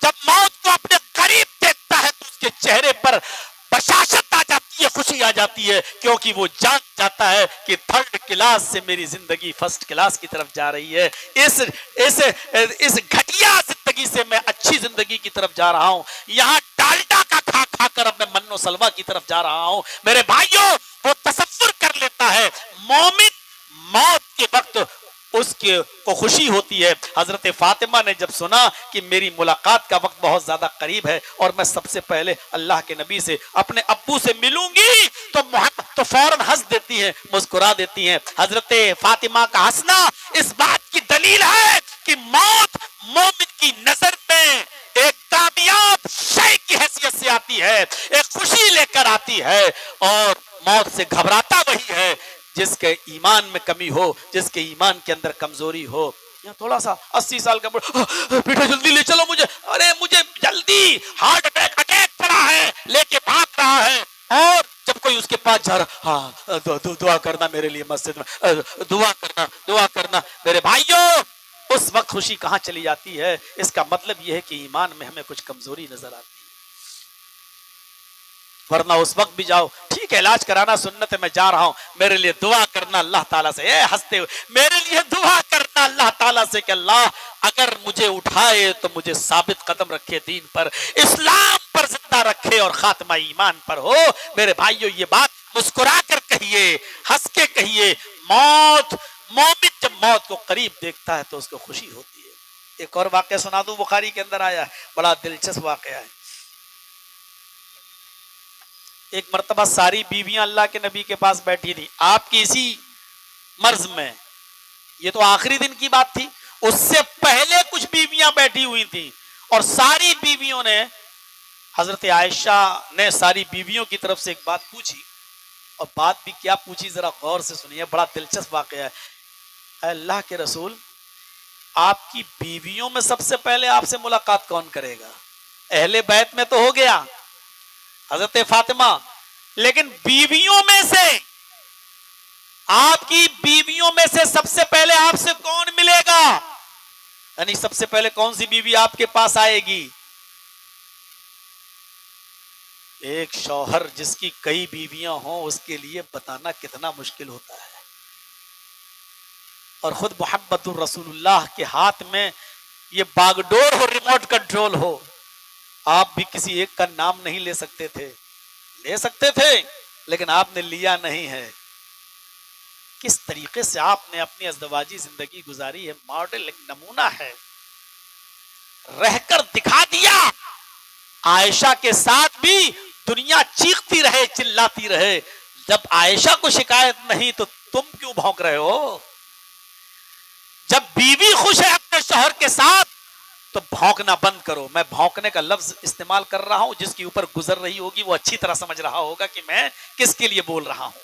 Speaker 2: جب موت کو اپنے قریب دیکھتا ہے تو اس کے چہرے پر بشاشت آ جاتی ہے، خوشی آ جاتی ہے، کیونکہ وہ جان جاتا ہے کہ تھرڈ کلاس سے میری زندگی فرسٹ کلاس کی طرف جا رہی ہے، اس گھٹیا زندگی سے میں اچھی زندگی کی طرف جا رہا ہوں، یہاں ڈالڈا کا کھا کھا کر اب میں من و سلوہ کی طرف جا رہا ہوں۔ میرے بھائیوں، وہ تصور کر لیتا ہے، مومن موت کے وقت اس کو خوشی ہوتی ہے۔ حضرت فاطمہ نے جب سنا کہ میری ملاقات کا وقت بہت زیادہ قریب ہے اور میں سب سے پہلے اللہ کے نبی سے اپنے ابو سے ملوں گی تو فوراً ہنس دیتی ہیں، مسکرا دیتی ہیں۔ حضرت فاطمہ کا ہنسنا اس بات کی دلیل ہے کہ موت مومن کی نظر میں ایک کامیاب شے کی حیثیت سے آتی ہے، ایک خوشی لے کر آتی ہے، اور موت سے گھبراتا وہی ہے جس کے ایمان میں کمی ہو، جس کے ایمان کے اندر کمزوری ہو۔ یہاں تھوڑا سا 80 سال کا بیٹا جلدی لے چلو مجھے، ارے مجھے جلدی، ہارٹ اٹیک پڑا ہے، لے کے بھاگ رہا ہے، اور جب کوئی اس کے پاس جا رہا، ہاں دعا کرنا میرے لیے مسجد میں، دعا کرنا۔ میرے بھائیوں، اس وقت خوشی کہاں چلی جاتی ہے؟ اس کا مطلب یہ ہے کہ ایمان میں ہمیں کچھ کمزوری نظر آتی ہے، ورنہ اس وقت بھی جاؤ، ٹھیک ہے علاج کرانا سنت ہے، میں جا رہا ہوں، میرے لیے دعا کرنا اللہ تعالیٰ سے، ہنستے ہوئے میرے لیے دعا کرنا اللہ تعالیٰ سے کہ اللہ اگر مجھے اٹھائے تو مجھے ثابت قدم رکھے، دین پر، اسلام پر زندہ رکھے اور خاتمہ ایمان پر ہو۔ میرے بھائیوں، یہ بات مسکرا کر کہیے، ہنس کے کہیے۔ مومن جب موت کو قریب دیکھتا ہے تو اس کو خوشی ہوتی ہے۔ ایک اور واقعہ سنا دوں، بخاری کے اندر آیا ہے، بڑا دلچسپ واقعہ ہے۔ ایک مرتبہ ساری بیویاں اللہ کے نبی کے پاس بیٹھی تھی، آپ کی اسی مرض میں، یہ تو آخری دن کی بات تھی، اس سے پہلے کچھ بیویاں بیٹھی ہوئی تھی، اور ساری بیویوں نے، حضرت عائشہ نے ساری بیویوں کی طرف سے ایک بات پوچھی، اور بات بھی کیا پوچھی ذرا غور سے سنیے، بڑا دلچسپ واقعہ ہے۔ اے اللہ کے رسول، آپ کی بیویوں میں سب سے پہلے آپ سے ملاقات کون کرے گا؟ اہل بیت میں تو ہو گیا حضرت فاطمہ، لیکن بیویوں میں سے، آپ کی بیویوں میں سے سب سے پہلے آپ سے کون ملے گا؟ یعنی سب سے پہلے کون سی بیوی آپ کے پاس آئے گی؟ ایک شوہر جس کی کئی بیویاں ہوں اس کے لیے بتانا کتنا مشکل ہوتا ہے، اور خود محمد الرسول اللہ کے ہاتھ میں یہ باغ ڈور ہو، ریموٹ کنٹرول ہو، آپ بھی کسی ایک کا نام نہیں لے سکتے تھے، لے سکتے تھے لیکن آپ نے لیا نہیں ہے۔ کس طریقے سے آپ نے اپنی ازدواجی زندگی گزاری ہے، ماڈل ایک نمونہ ہے، رہ کر دکھا دیا۔ عائشہ کے ساتھ بھی دنیا چیختی رہے، چلاتی رہے، جب عائشہ کو شکایت نہیں تو تم کیوں بھونک رہے ہو؟ جب بیوی خوش ہے اپنے شوہر کے ساتھ تو بھونکنا بند کرو۔ میں بھونکنے کا لفظ استعمال کر رہا ہوں، جس کے اوپر گزر رہی ہوگی وہ اچھی طرح سمجھ رہا ہوگا کہ میں کس کے لیے بول رہا ہوں۔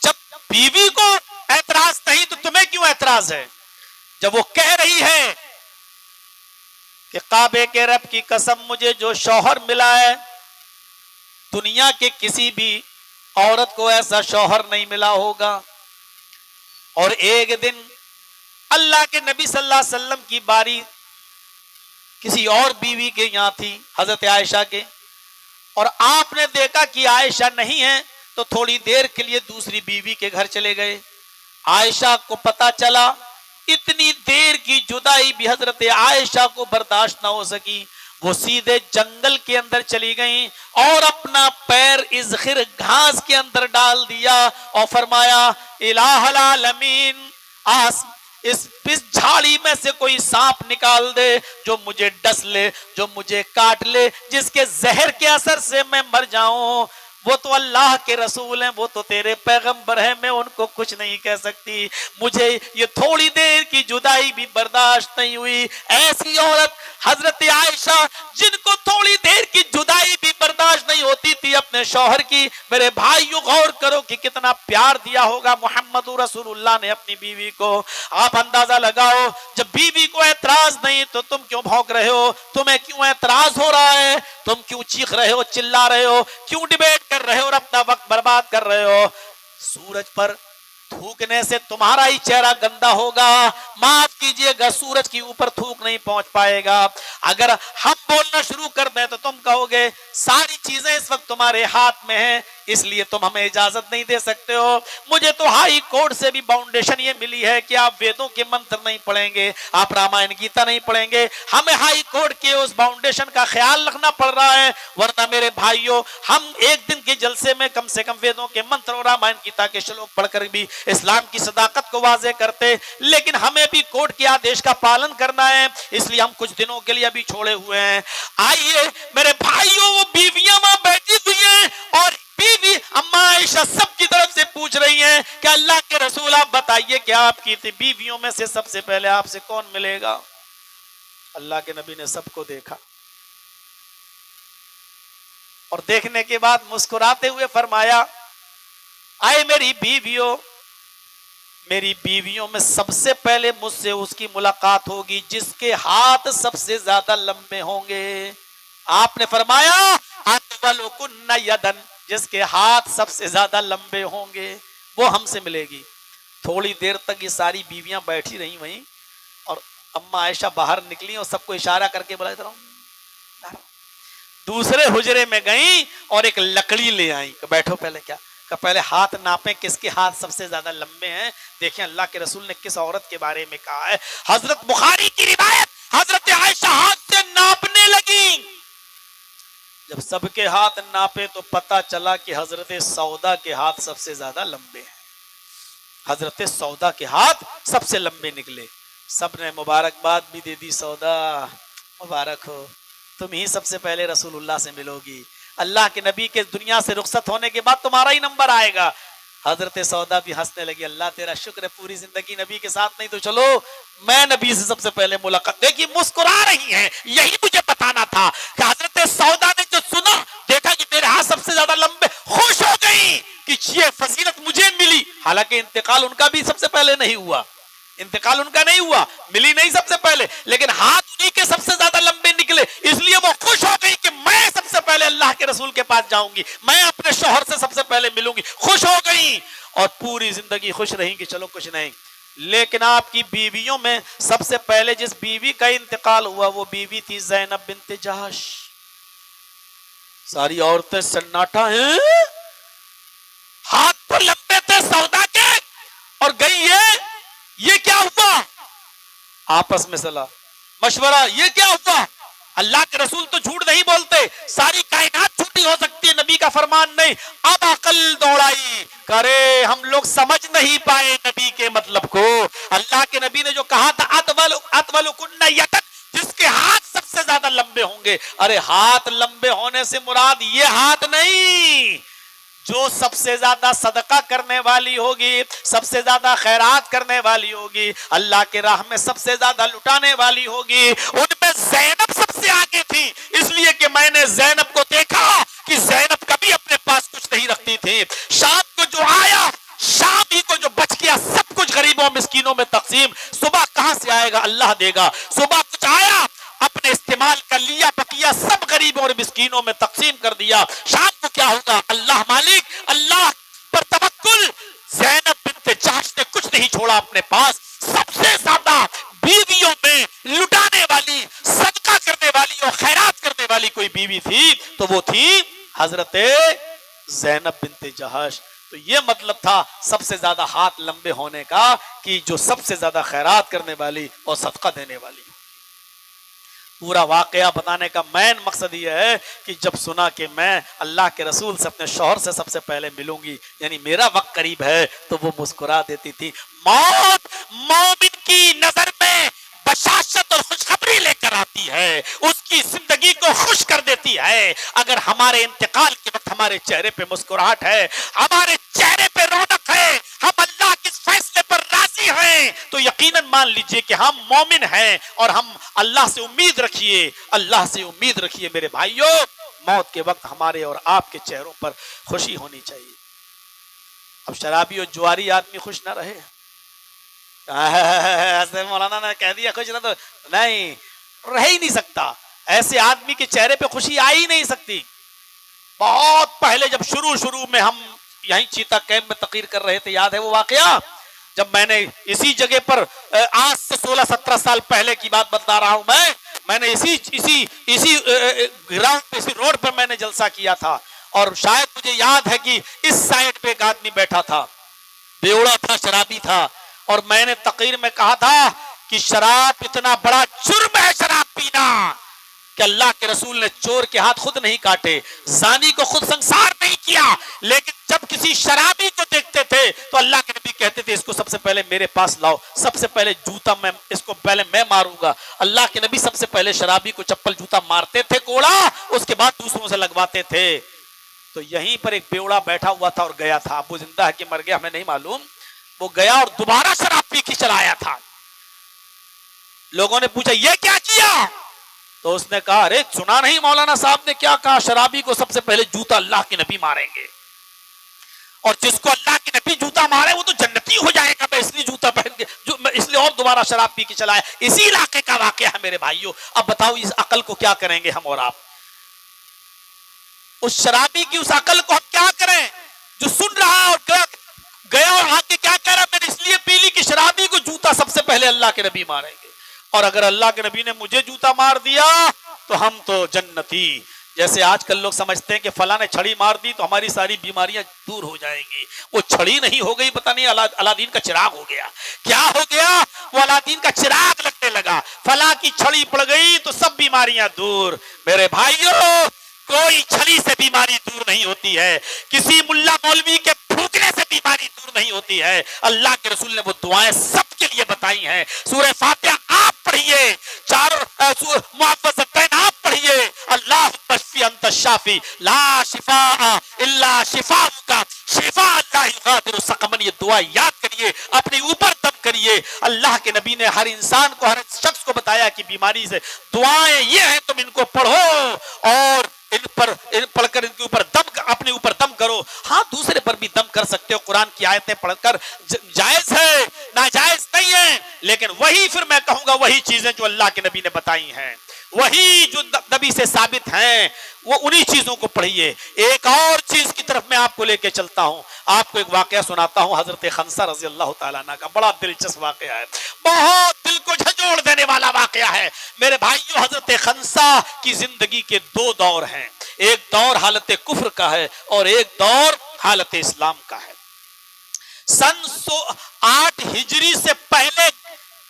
Speaker 2: جب بیوی کو اعتراض نہیں تو تمہیں کیوں اعتراض ہے؟ جب وہ کہہ رہی ہے کہ کعبے کے رب کی قسم مجھے جو شوہر ملا ہے، دنیا کے کسی بھی عورت کو ایسا شوہر نہیں ملا ہوگا اور ایک دن اللہ کے نبی صلی اللہ علیہ وسلم کی باری کسی اور بیوی کے یہاں تھی، حضرت عائشہ کے، اور آپ نے دیکھا کہ عائشہ نہیں ہے تو تھوڑی دیر کے لیے دوسری بیوی کے گھر چلے گئے. عائشہ کو پتا چلا، اتنی دیر کی جدائی بھی حضرت عائشہ کو برداشت نہ ہو سکی، وہ سیدھے جنگل کے اندر چلی گئیں اور اپنا پیر ازخر گھاس کے اندر ڈال دیا اور فرمایا الہ العالمین، اس جھاڑی میں سے کوئی سانپ نکال دے جو مجھے ڈس لے، جو مجھے کاٹ لے، جس کے زہر کے اثر سے میں مر جاؤں. وہ تو اللہ کے رسول ہیں، وہ تو تیرے پیغمبر ہیں، میں ان کو کچھ نہیں کہہ سکتی. مجھے یہ تھوڑی دیر کی جدائی بھی برداشت نہیں ہوئی. ایسی عورت حضرت عائشہ جن کو تھوڑی دیر کی جدائی بھی برداشت نہیں ہوتی تھی اپنے شوہر کی. میرے بھائیو غور کرو کہ کتنا پیار دیا ہوگا محمد رسول اللہ نے اپنی بیوی کو. آپ اندازہ لگاؤ، جب بیوی کو اعتراض نہیں تو تم کیوں بھونک رہے ہو؟ تمہیں کیوں اعتراض ہو رہا ہے؟ تم کیوں چیخ رہے ہو، چلا رہے ہو، کیوں ڈیبیٹ کر رہے ہو اور اپنا وقت برباد کر رہے ہو؟ سورج پر تھوکنے سے تمہارا ہی چہرہ گندا ہوگا. معاف کیجئے گا، سورج کے اوپر تھوک نہیں پہنچ پائے گا. اگر ہم بولنا شروع کر دیں تو تم کہو گے ساری چیزیں اس وقت تمہارے ہاتھ میں ہیں، اس لیے تم ہمیں اجازت نہیں دے سکتے ہو. مجھے تو ہائی کورٹ سے بھی باؤنڈیشن یہ ملی ہے کہ آپ ویدوں کے منتر نہیں پڑھیں گے، آپ رامائن گیتا نہیں پڑھیں گے. ہمیں ہائی کورٹ کے اس باؤنڈیشن کا خیال رکھنا پڑ رہا ہے، ورنہ میرے بھائیوں ہم ایک دن کے جلسے میں کم سے کم ویدوں کے منتر اور رامائن گیتا کے شلوک پڑھ کر بھی اسلام کی صداقت کو واضح کرتے. لیکن ہمیں بھی کورٹ کے آدیش کا پالن کرنا ہے، اس لیے ہم کچھ دنوں کے لیے ابھی چھوڑے ہوئے ہیں. آئیے میرے بھائیوں، وہ بیویاں وہاں بیٹھی ہوئی ہیں اور بیوی اما عائشہ سب کی طرف سے پوچھ رہی ہیں کہ اللہ کے رسول آپ بتائیے کہ آپ کی بیویوں میں سے سب سے پہلے آپ سے کون ملے گا؟ اللہ کے نبی نے سب کو دیکھا اور دیکھنے کے بعد مسکراتے ہوئے فرمایا آئے میری بیویوں، میری بیویوں میں سب سے پہلے مجھ سے اس کی ملاقات ہوگی جس کے ہاتھ سب سے زیادہ لمبے ہوں گے. آپ نے فرمایا اطولکن یدن، جس کے ہاتھ سب سے زیادہ لمبے ہوں گے وہ ہم سے ملے گی. تھوڑی دیر تک یہ ساری بیویاں بیٹھی رہی وہیں اور اما عائشہ باہر نکلی اور سب کو اشارہ کر کے بلا ادھر آؤ. دوسرے حجرے میں گئیں اور ایک لکڑی لے آئیں کہ بیٹھو پہلے کیا کہ پہلے ہاتھ ناپیں کس کے ہاتھ سب سے زیادہ لمبے ہیں. دیکھیں اللہ کے رسول نے کس عورت کے بارے میں کہا ہے. حضرت بخاری کی روایت، حضرت عائشہ ہاتھ سے ناپنے لگی. جب سب کے ہاتھ ناپے تو پتا چلا کہ حضرت سودا کے ہاتھ سب سے زیادہ لمبے ہیں. حضرت سودا کے ہاتھ سب سے لمبے نکلے. سب نے مبارکباد بھی دے دی، سودا مبارک ہو، تم ہی سب سے پہلے رسول اللہ سے ملو گی. اللہ کے نبی کے دنیا سے رخصت ہونے کے بعد تمہارا ہی نمبر آئے گا. حضرت سودا بھی ہنسنے لگی، اللہ تیرا شکر ہے پوری زندگی نبی کے ساتھ نہیں تو چلو میں نبی سے سب سے پہلے ملاقات. دیکھیے مسکرا رہی ہیں. یہی مجھے بتانا تھا کہ حضرت سودا نے جو سنا، دیکھا کہ میرے ہاتھ سب سے زیادہ لمبے، خوش ہو گئی کہ یہ فضیلت مجھے ملی. حالانکہ انتقال ان کا بھی سب سے پہلے نہیں ہوا، انتقال ان کا نہیں ہوا، ملی نہیں سب سے پہلے، لیکن ہاتھ انہی کے سب سے زیادہ لمبے نکلے. اس لیے وہ خوش ہو گئی کہ میں سب سے پہلے اللہ کے رسول کے پاس جاؤں گی، میں اپنے شوہر سے سب سے پہلے ملوں گی. خوش ہو گئی اور پوری زندگی خوش رہیں گی. چلو کچھ نہیں. لیکن آپ کی بیویوں میں سب سے پہلے جس بیوی کا انتقال ہوا وہ بیوی تھی زینب بنت جہش. ساری عورتیں سناٹا ہیں، ہاتھ تو لمبے تھے سودا کے اور گئی یہ کیا ہوا؟ آپس میں صلاح مشورہ، یہ کیا ہوا؟ اللہ کے رسول تو جھوٹ نہیں بولتے، ساری کائنات جھوٹی ہو سکتی ہے، نبی کا فرمان نہیں. اب عقل دوڑائی کرے، ہم لوگ سمجھ نہیں پائے نبی کے مطلب کو. اللہ کے نبی نے جو کہا تھا اطولکن یدن، جس کے ہاتھ سب سے زیادہ لمبے ہوں گے. ارے ہاتھ لمبے ہونے سے مراد یہ ہاتھ نہیں، جو سب سے زیادہ صدقہ کرنے والی ہوگی، سب سے زیادہ خیرات کرنے والی ہوگی، اللہ کے راہ میں سب سے زیادہ لٹانے والی ہوگی. ان میں زینب سب سے آگے تھی، اس لیے کہ میں نے زینب کو دیکھا کہ زینب کبھی اپنے پاس کچھ نہیں رکھتی تھی. شام کو جو آیا، شام ہی کو جو بچ گیا سب کچھ غریبوں مسکینوں میں تقسیم. صبح کہاں سے آئے گا؟ اللہ دے گا. صبح کچھ آیا، اپنے استعمال کر لیا، بقیہ سب غریبوں اور مسکینوں میں تقسیم کر دیا. شام کو کیا ہوگا؟ اللہ مالک، اللہ پر توکل. زینب بنت جہش نے کچھ نہیں چھوڑا. چھوڑا اپنے پاس. سب سے زیادہ بیویوں میں لٹانے والی, صدقہ کرنے والی اور خیرات کرنے والی کوئی بیوی تھی تو وہ تھی حضرت زینب بنت جہش. تو یہ مطلب تھا سب سے زیادہ ہاتھ لمبے ہونے کا کہ جو سب سے زیادہ خیرات کرنے والی اور صدقہ دینے والی. پورا واقعہ بتانے کا مین مقصد یہ ہے کہ جب سنا کہ میں اللہ کے رسول سے اپنے شوہر سے سب سے پہلے ملوں گی, یعنی میرا وقت قریب ہے, تو وہ مسکرا دیتی تھی. موت مومن کی نظر میں بشاشت اور خوشخبری لے کر آتی ہے, اس کی زندگی کو خوش کر دیتی ہے. اگر ہمارے انتقال کے وقت ہمارے چہرے پہ مسکراہٹ ہے, ہمارے چہرے پہ رونق ہے, ہم اللہ کے فیصلے پر راضی ہیں, تو یقیناً مان لیجئے کہ ہم مومن ہیں اور ہم اللہ سے امید رکھیے, اللہ سے امید رکھیے میرے بھائیوں, موت کے وقت ہمارے اور آپ کے چہروں پر خوشی ہونی چاہیے. اب شرابی اور جواری آدمی خوش نہ رہے, ایسے مولانا نے کہہ دیا خوش نہ, تو نہیں رہ ہی نہیں سکتا. ایسے آدمی کے چہرے پہ خوشی آ ہی نہیں سکتی. بہت پہلے جب شروع میں ہم یہیں چیتا کیمپ میں تقریر کر رہے تھے, یاد ہے وہ واقعہ جب میں نے اسی جگہ پر آج سے 16-17 سال پہلے کی بات بتا رہا ہوں, میں نے اسی گراؤنڈ پہ, اسی روڈ پر میں نے جلسہ کیا تھا, اور شاید مجھے یاد ہے کہ اس سائڈ پہ ایک آدمی بیٹھا تھا, بیوڑا تھا, شرابی تھا, اور میں نے تقریر میں کہا تھا کہ شراب اتنا بڑا جرم ہے شراب پینا کہ اللہ کے رسول نے چور کے ہاتھ خود نہیں کاٹے, زانی کو خود سنسار نہیں کیا, لیکن جب کسی شرابی کو دیکھتے تھے تو اللہ کے نبی کہتے تھے اس کو سب سے پہلے میرے پاس لاؤ, سب سے پہلے جوتا میں اس کو پہلے میں ماروں گا. اللہ کے نبی سب سے پہلے شرابی کو چپل جوتا مارتے تھے کوڑا, اس کے بعد دوسروں سے لگواتے تھے. تو یہیں پر ایک بیوڑا بیٹھا ہوا تھا اور گیا تھا, اب وہ زندہ ہے کہ مر گیا ہمیں نہیں معلوم, وہ گیا اور دوبارہ شراب پی کے چلا آیا تھا. لوگوں نے پوچھا یہ کیا کیا, تو اس نے کہا ارے سنا نہیں مولانا صاحب نے کیا کہا, شرابی کو سب سے پہلے جوتا اللہ کے نبی ماریں گے, اور جس کو اللہ کے نبی جوتا مارے وہ تو جنتی ہو جائے گا, میں اس لیے جوتا پہن کے اس لیے اور دوبارہ شراب پی کے چلا ہے. اسی علاقے کا واقعہ ہے میرے بھائیوں. اب بتاؤ اس عقل کو کیا کریں گے ہم اور آپ, اس شرابی کی اس عقل کو ہم کیا کریں جو سن رہا اور گیا اور آ کے کیا کہہ رہا, میں نے اس لیے پی لی کہ شرابی کو جوتا سب سے پہلے اللہ کے نبی ماریں گے, اور اگر اللہ کے نبی نے مجھے جوتا مار دیا تو ہم تو جنتی. جیسے آج کل لوگ سمجھتے ہیں کہ فلاں نے چھڑی مار دی تو ہماری ساری بیماریاں دور ہو جائیں گی. وہ چھڑی نہیں ہو گئی, پتہ نہیں علادین کا چراغ ہو گیا. کیا ہو گیا, وہ علادین کا چراغ لگنے لگا, فلاں کی چھڑی پڑ گئی تو سب بیماریاں دور. میرے بھائیوں کوئی چھڑی سے بیماری دور نہیں ہوتی ہے, کسی ملا مولوی کے پھونکنے سے بیماری دور نہیں ہوتی ہے. اللہ کے رسول نے وہ دعائیں سب کے لیے بتائی ہیں. سورہ فاتحہ آپ پڑھیے, چاروں معوذتین آپ پڑھیے, اللہم اشفی انت الشافی لا شفاء الا شفاءک شفاء لا یغادر سقما. یہ دعا یاد کریے, اپنے اوپر دم کریے. اللہ کے نبی نے ہر انسان کو, ہر شخص کو بتایا کہ بیماری سے دعائیں یہ ہیں, تم ان کو پڑھو اور ان پڑھ کر ان کے اوپر دم, اپنے اوپر دم کرو. ہاں دوسرے پر بھی دم کر سکتے ہو, قرآن کی آیتیں پڑھ کر جائز ہے, ناجائز نہیں ہے, لیکن وہی پھر میں کہوں گا وہی چیزیں جو اللہ کے نبی نے بتائی ہیں, وہی جو نبی سے ثابت ہیں, وہ انہی چیزوں کو پڑھیے. ایک اور چیز کی طرف میں آپ کو لے کے چلتا ہوں, آپ کو ایک واقعہ سناتا ہوں حضرت خنسہ رضی اللہ تعالیٰ عنہ کا. بڑا دلچسپ واقعہ ہے, بہت دل کو جھنجھوڑ دینے والا واقعہ ہے میرے بھائیوں. حضرت خنسہ کی زندگی کے دو دور ہیں, ایک دور حالت کفر کا ہے اور ایک دور حالت اسلام کا ہے. سن 8 ہجری سے پہلے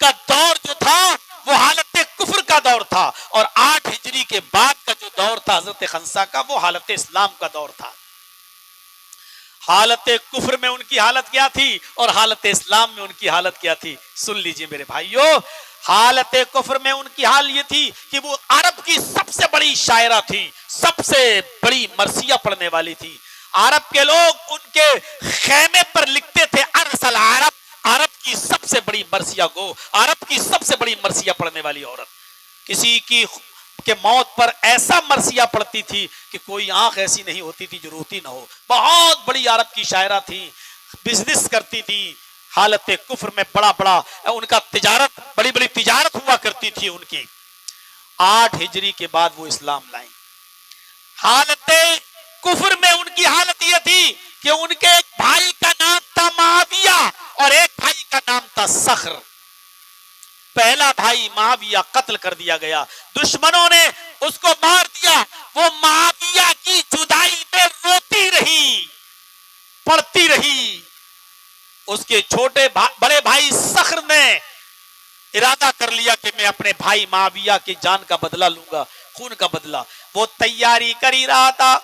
Speaker 2: کا دور جو تھا وہ حالت کفر کا دور تھا, اور 8 ہجری کے بعد کا جو دور تھا حضرت خنسہ کا وہ حالت اسلام کا دور تھا. حالت کفر میں ان کی حالت کیا تھی اور حالت اسلام میں ان کی حالت کیا تھی, سن لیجئے میرے بھائیوں. حالت کفر میں ان کی حال یہ تھی کہ وہ عرب کی سب سے بڑی شاعرہ تھی, سب سے بڑی مرثیہ پڑھنے والی تھی. عرب کے لوگ ان کے خیمے پر لکھتے تھے ارسل عرب, عرب کی سب سے بڑی مرثیہ گو, عرب کی سب سے بڑی مرثیہ پڑھنے والی عورت. کسی کی کہ موت پر ایسا مرثیہ پڑھتی تھی کہ کوئی آنکھ ایسی نہیں ہوتی تھی جو روتی نہ ہو. بہت بڑی عرب کی شاعرہ تھی, بزنس کرتی تھی. حالت کفر میں بڑا ان کا تجارت, بڑی بڑی تجارت ہوا کرتی تھی ان کی. 8 ہجری کے بعد وہ اسلام لائیں. حالت کفر میں ان کی حالت یہ تھی کہ ان کے ایک بھائی کا نام تھا معاویہ اور ایک بھائی کا نام تھا صخر، پہلا بھائی معاویہ قتل کر دیا گیا، دشمنوں نے اس کو مار دیا، وہ معاویہ کی جدائی میں روتی رہی، پڑتی رہی۔ اس کے بڑے بھائی صخر نے ارادہ کر لیا کہ میں اپنے بھائی معاویہ کی جان کا بدلہ لوں گا، خون کا بدلہ۔ وہ تیاری کر ہی رہا تھا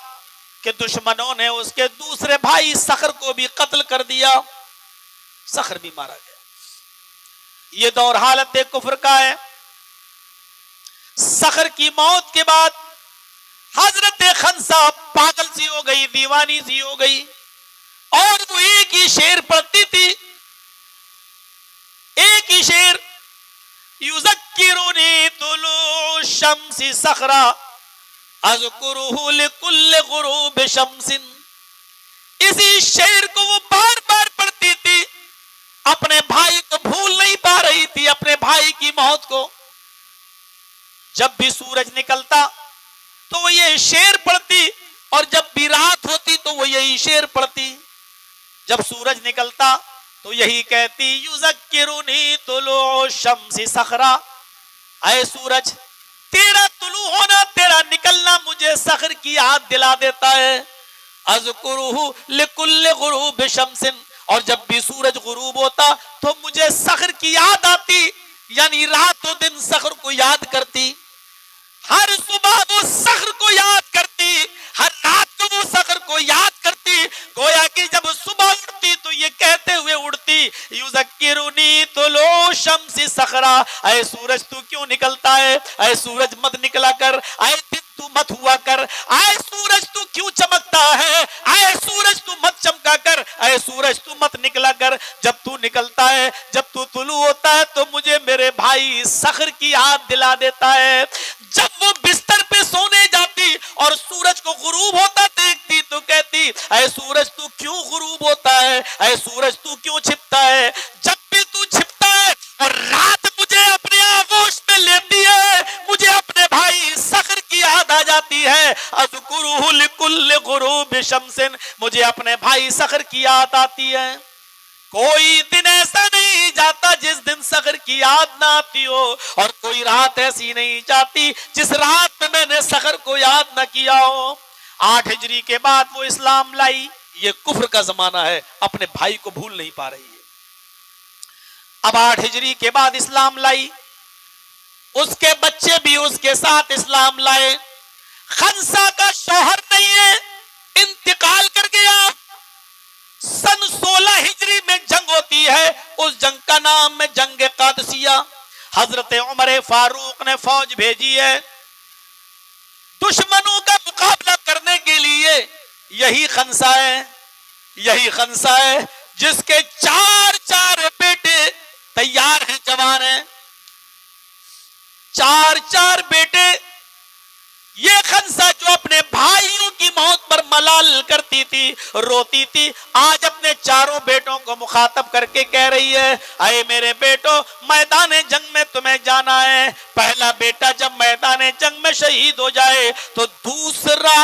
Speaker 2: کہ دشمنوں نے اس کے دوسرے بھائی صخر کو بھی قتل کر دیا، صخر بھی مارا گیا۔ یہ دور حالت کفر کا ہے۔ صخر کی موت کے بعد حضرت خنسا پاگل سی ہو گئی، دیوانی سی ہو گئی، اور وہ ایک ہی شعر پڑھتی تھی، ایک ہی شعر، یذکرنی طلوع الشمس صخرا اذکرہ لکل غروب شمس۔ اسی شعر کو وہ بار بار پڑھتی تھی، اپنے بھائی کو بھول نہیں پا رہی تھی، اپنے بھائی کی موت کو۔ جب بھی سورج نکلتا تو وہ یہ شعر پڑھتی، اور جب بھی رات ہوتی تو وہ یہی شعر پڑھتی۔ جب سورج نکلتا تو یہی کہتی، یذکرنی طلوع الشمس صخرا، اے سورج تیرا طلوع ہونا، تیرا نکلنا مجھے صخر کی یاد دلا دیتا ہے، اذکرہ لکل غروب شمس، اور جب بھی سورج غروب ہوتا تو مجھے صخر کی یاد آتی، یعنی رات و دن صخر کو یاد کرتی، ہر صبح وہ صخر کو یاد کرتی، ہر رات کو وہ صخر کو یاد کرتی، گویا کہ جب صبح اٹھتی تو یہ کہتے ہوئے اٹھتی، یذکرنی طلوع الشمس صخرا، اے سورج تو کیوں نکلتا ہے، اے سورج مت نکلا کر، اے دن تو مت ہوا کر، اے سورج تو کیوں چمکتا ہے، اے سورج تو مت چمکا کر، اے سورج تو مت نکلا کر، جب تو نکلتا ہے، جب تو طلوع ہوتا ہے تو مجھے میرے بھائی صخر کی یاد دلا دیتا ہے۔ جب وہ بستر پہ سونے جاتی اور سورج کو غروب ہوتا دیکھتی تو کہتی، اے سورج تو کیوں غروب ہوتا ہے، اے سورج تو کیوں چھپتا ہے، جب بھی تو چھپتا ہے اور رات مجھے اپنے آغوش میں لیتی ہے، مجھے اپنے بھائی صخر کی یاد آ جاتی ہے، اذکرہ لکل غروب شمس، مجھے اپنے بھائی صخر کی یاد آتی ہے۔ کوئی دن ایسا نہیں جاتا جس دن صخر کی یاد نہ آتی ہو، اور کوئی رات ایسی نہیں جاتی جس رات میں نے صخر کو یاد نہ کیا ہو۔ 8 ہجری کے بعد وہ اسلام لائی، یہ کفر کا زمانہ ہے، اپنے بھائی کو بھول نہیں پا رہی ہے۔ اب 8 ہجری کے بعد اسلام لائی، اس کے بچے بھی اس کے ساتھ اسلام لائے۔ خنسا کا شوہر نہیں ہے، انتقال کر گیا۔ سن 16 ہجری میں جنگ ہوتی ہے، اس جنگ کا نام ہے جنگ قادسیہ۔ حضرت عمر فاروق نے فوج بھیجی ہے دشمنوں کا مقابلہ کرنے کے لیے۔ یہی خنسا ہے، یہی خنسا ہے جس کے 4 بیٹے تیار ہیں، جوان ہیں، 4 بیٹے۔ یہ خنسا جو اپنے بھائیوں کی موت پر ملال کرتی تھی، روتی تھی، آج اپنے 4 بیٹوں کو مخاطب کر کے کہہ رہی ہے، اے میرے بیٹو میدان جنگ میں تمہیں جانا ہے۔ پہلا بیٹا جب میدان جنگ میں شہید ہو جائے تو دوسرا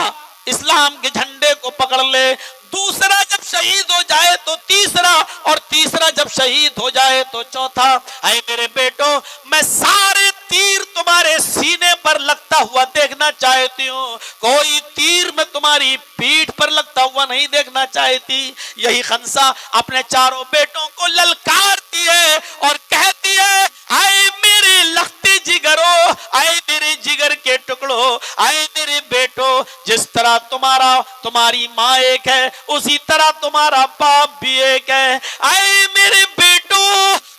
Speaker 2: اسلام کے جھنڈے کو پکڑ لے، دوسرا جب شہید ہو جائے تو تیسرا، اور تیسرا جب شہید ہو جائے تو چوتھا۔ اے میرے بیٹو میں سارے تیر تمہارے سینے پر لگتا ہوا دیکھنا چاہتی ہوں، کوئی تیر میں تمہاری پیٹھ پر لگتا ہوا نہیں دیکھنا چاہتی۔ یہی خنسا اپنے 4 بیٹوں کو للکارتی ہے اور کہتی ہے، اے میرے لختے جگرو، اے میرے جگر کے ٹکڑو، اے میرے بیٹو، جس طرح تمہاری ماں ایک ہے اسی طرح تمہارا باپ بھی ایک ہے۔ اے میرے بیٹو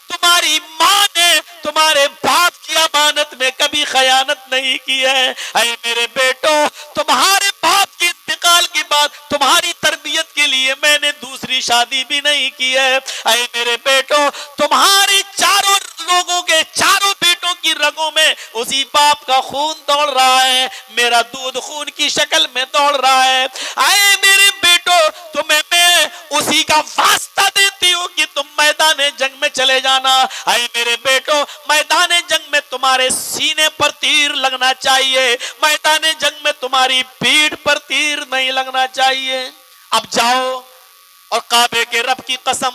Speaker 2: تمہاری ماں نے تمہارے باپ کی امانت میں کبھی خیانت نہیں کی ہے۔ اے میرے بیٹو تمہارے باپ کے انتقال کے بعد تمہاری تربیت کے لیے میں نے دوسری شادی بھی نہیں کی ہے۔ اے میرے بیٹو تمہارے 4 لوگوں کے 4 بیٹوں کی رگوں میں اسی باپ کا خون دوڑ رہا ہے، میرا دودھ خون کی شکل میں دوڑ رہا ہے۔ اے میرے بیٹو تمہیں میں اسی کا واسطہ دیتی ہوں کہ تم میدان جنگ میں چلے جانا۔ اے میرے بیٹو میدان جنگ میں تمہارے سینے پر تیر لگنا چاہیے، میدان جنگ میں تمہاری پیٹھ پر تیر نہیں لگنا چاہیے۔ اب جاؤ اور کعبے کے رب کی قسم،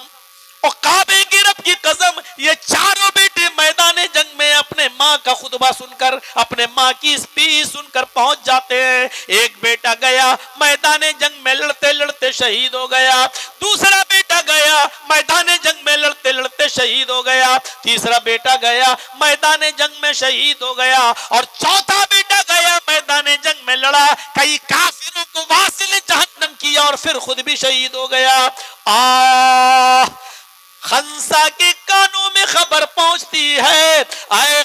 Speaker 2: اور کعبے کے رب رب کی قسم یہ چاروں بیٹے میدان جنگ میں اپنے ماں کا خطبہ سن کر اپنے ماں کی اسپیچ سن کر پہنچ جاتے ہیں. ایک بیٹا گیا میدان جنگ میں لڑتے لڑتے شہید ہو گیا, دوسرا بیٹا گیا میدان جنگ میں لڑتے لڑتے شہید ہو گیا, تیسرا بیٹا گیا میدان جنگ میں شہید ہو گیا, اور چوتھا بیٹا گیا میدان جنگ میں لڑا, کئی کافروں کو واصل جہنم کیا اور پھر خود بھی شہید ہو گیا. خنسا کے کانوں میں خبر پہنچتی ہے, اے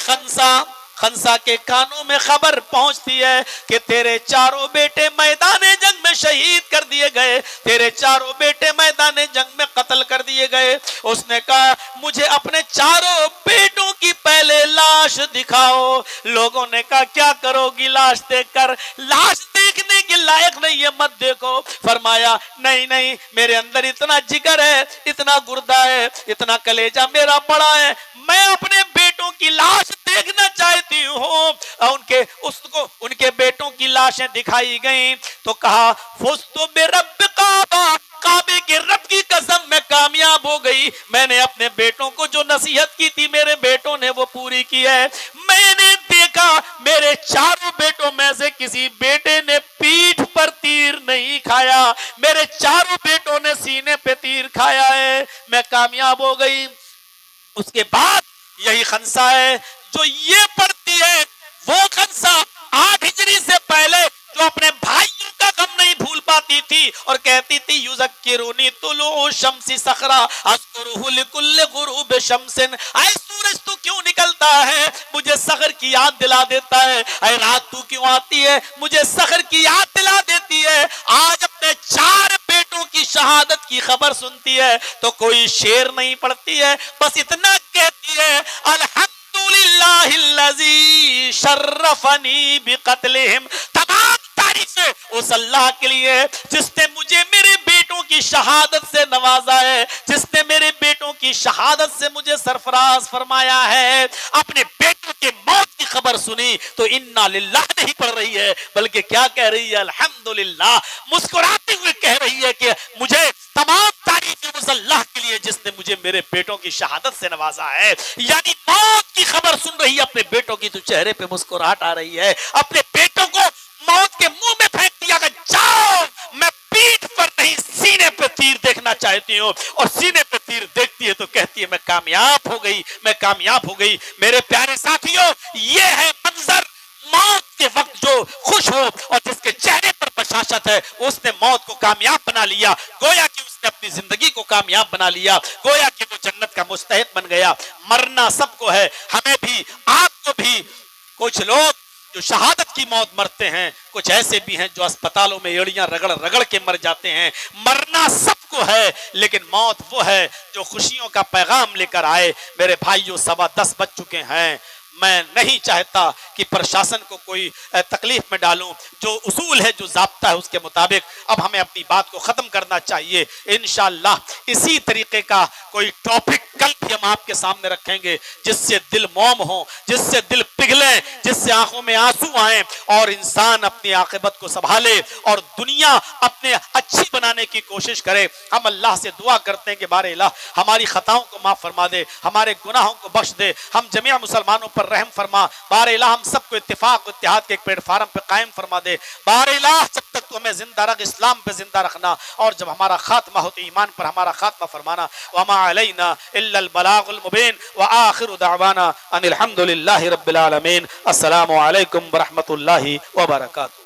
Speaker 2: خنسا کے کانوں میں خبر پہنچتی ہے کہ تیرے چاروں بیٹے میدان جنگ میں شہید کر دیے گئے, تیرے چاروں بیٹے میدان جنگ میں قتل کر دیے گئے. اس نے کہا مجھے اپنے چاروں بیٹوں کی پہلے لاش دکھاؤ. لوگوں نے کہا کیا کرو گی لاش دیکھ کر؟ لاش دیکھنے کے لائق نہیں ہے, مت دیکھو. فرمایا نہیں میرے اندر اتنا جگر ہے, اتنا گردہ ہے, اتنا کلیجہ میرا پڑا ہے, میں اپنے بیٹوں کی لاش دیکھنا چاہتی ہوں. ان کے بیٹوں کی لاشیں دکھائی گئیں تو کہا فزتو برب کعبہ, کعبے کے رب کی قسم میں کامیاب ہو گئی. میں نے اپنے بیٹوں کو جو نصیحت کی تھی میرے بیٹوں نے وہ پوری کی ہے. میں نے دیکھا میرے چاروں بیٹوں میں سے کسی بیٹے نے پیٹھ پر تیر نہیں کھایا, میرے چاروں بیٹوں نے سینے پہ تیر کھایا ہے. میں کامیاب ہو گئی. اس کے بعد یہی خنسا ہے جو یہ پڑھتی ہے, وہ خنسا 8 ہجری سے پہلے جو اپنے بھائیوں کا غم نہیں بھول پاتی تھی اور کہتی تھی یذکرونی طلوع الشمس صخرا اذکرہ لکل غروب شمس, اے سورج تو کیوں نکلتا ہے مجھے صخر کی یاد دلا دیتا ہے, اے رات تو کیوں آتی ہے مجھے صخر کی یاد دلا دیتی ہے. آج اپنے 4 بیٹوں کی شہادت کی خبر سنتی ہے تو کوئی شعر نہیں پڑھتی ہے, بس اتنا کہتی ہے الحمدللہ الذی شرفنی بقتلہم. تمام تعریفیں اس اللہ کے لیے جس نے مجھے میرے بیٹوں کی شہادت سے نوازا ہے, جس نے میرے بیٹوں کی شہادت سے مجھے سرفراز فرمایا ہے. اپنے بیٹوں کے موت کی خبر سنی تو انا للہ نہیں پڑھ رہی ہے بلکہ کیا کہہ رہی ہے, الحمدللہ, مسکراتے ہوئے کہہ رہی ہے کہ مجھے تمام تعریفیں اس اللہ کے لیے جس نے مجھے میرے بیٹوں کی شہادت سے نوازا ہے. یعنی موت کی خبر سن رہی ہے اپنے بیٹوں کی تو چہرے پہ مسکراہٹ آ رہی ہے. اپنے بیٹوں کو موت کے منہ میں پھینک دیا کہ جاؤ, میں پیٹھ پر نہیں سینے پہ تیر دیکھنا چاہتی ہوں, اور سینے پہ تیر دیکھتی ہے تو کہتی ہے میں کامیاب ہو گئی, میں کامیاب ہو گئی. میرے پیارے ساتھیوں, یہ ہے منظر موت کے وقت جو خوش ہو اور جس کے چہرے پر بشاشت ہے, اس نے موت کو کامیاب بنا لیا. گویا کہ اس نے اپنی زندگی کو کامیاب بنا لیا, گویا کہ وہ جنت کا مستحق بن گیا. مرنا سب کو ہے, ہمیں بھی, آپ کو بھی. کچھ لوگ جو شہادت کی موت مرتے ہیں, کچھ ایسے بھی ہیں جو اسپتالوں میں ایڑیاں رگڑ رگڑ کے مر جاتے ہیں. مرنا سب کو ہے لیکن موت وہ ہے جو خوشیوں کا پیغام لے کر آئے. میرے بھائیوں 10:15 بج چکے ہیں. میں نہیں چاہتا کہ پرشاسن کو کوئی تکلیف میں ڈالوں. جو اصول ہے, جو ضابطہ ہے, اس کے مطابق اب ہمیں اپنی بات کو ختم کرنا چاہیے. انشاءاللہ اسی طریقے کا کوئی ٹاپک کل بھی ہم آپ کے سامنے رکھیں گے جس سے دل موم ہو, جس سے دل پگھلے, جس سے آنکھوں میں آنسو آئیں اور انسان اپنی عاقبت کو سنبھالے اور دنیا اپنے اچھی بنانے کی کوشش کرے. ہم اللہ سے دعا کرتے ہیں کہ بارے الہ ہماری خطاؤں کو معاف فرما دے, ہمارے گناہوں کو بخش دے, ہم جميع مسلمانوں پر رحم فرما. بارے الہ ہم سب کو اتفاق و اتحاد کے ایک پلیٹ فارم پہ قائم فرما دے. بارے الہ جب تک تو ہمیں زندہ رکھ, اسلام پہ زندہ رکھنا, اور جب ہمارا خاتمہ ہو تو ایمان پر ہمارا خاتمہ فرمانا. وما علینا الا البلاغ المبین وآخر دعوانا ان الحمد للہ رب العالمین. السلام علیکم ورحمۃ اللہ وبرکاتہ.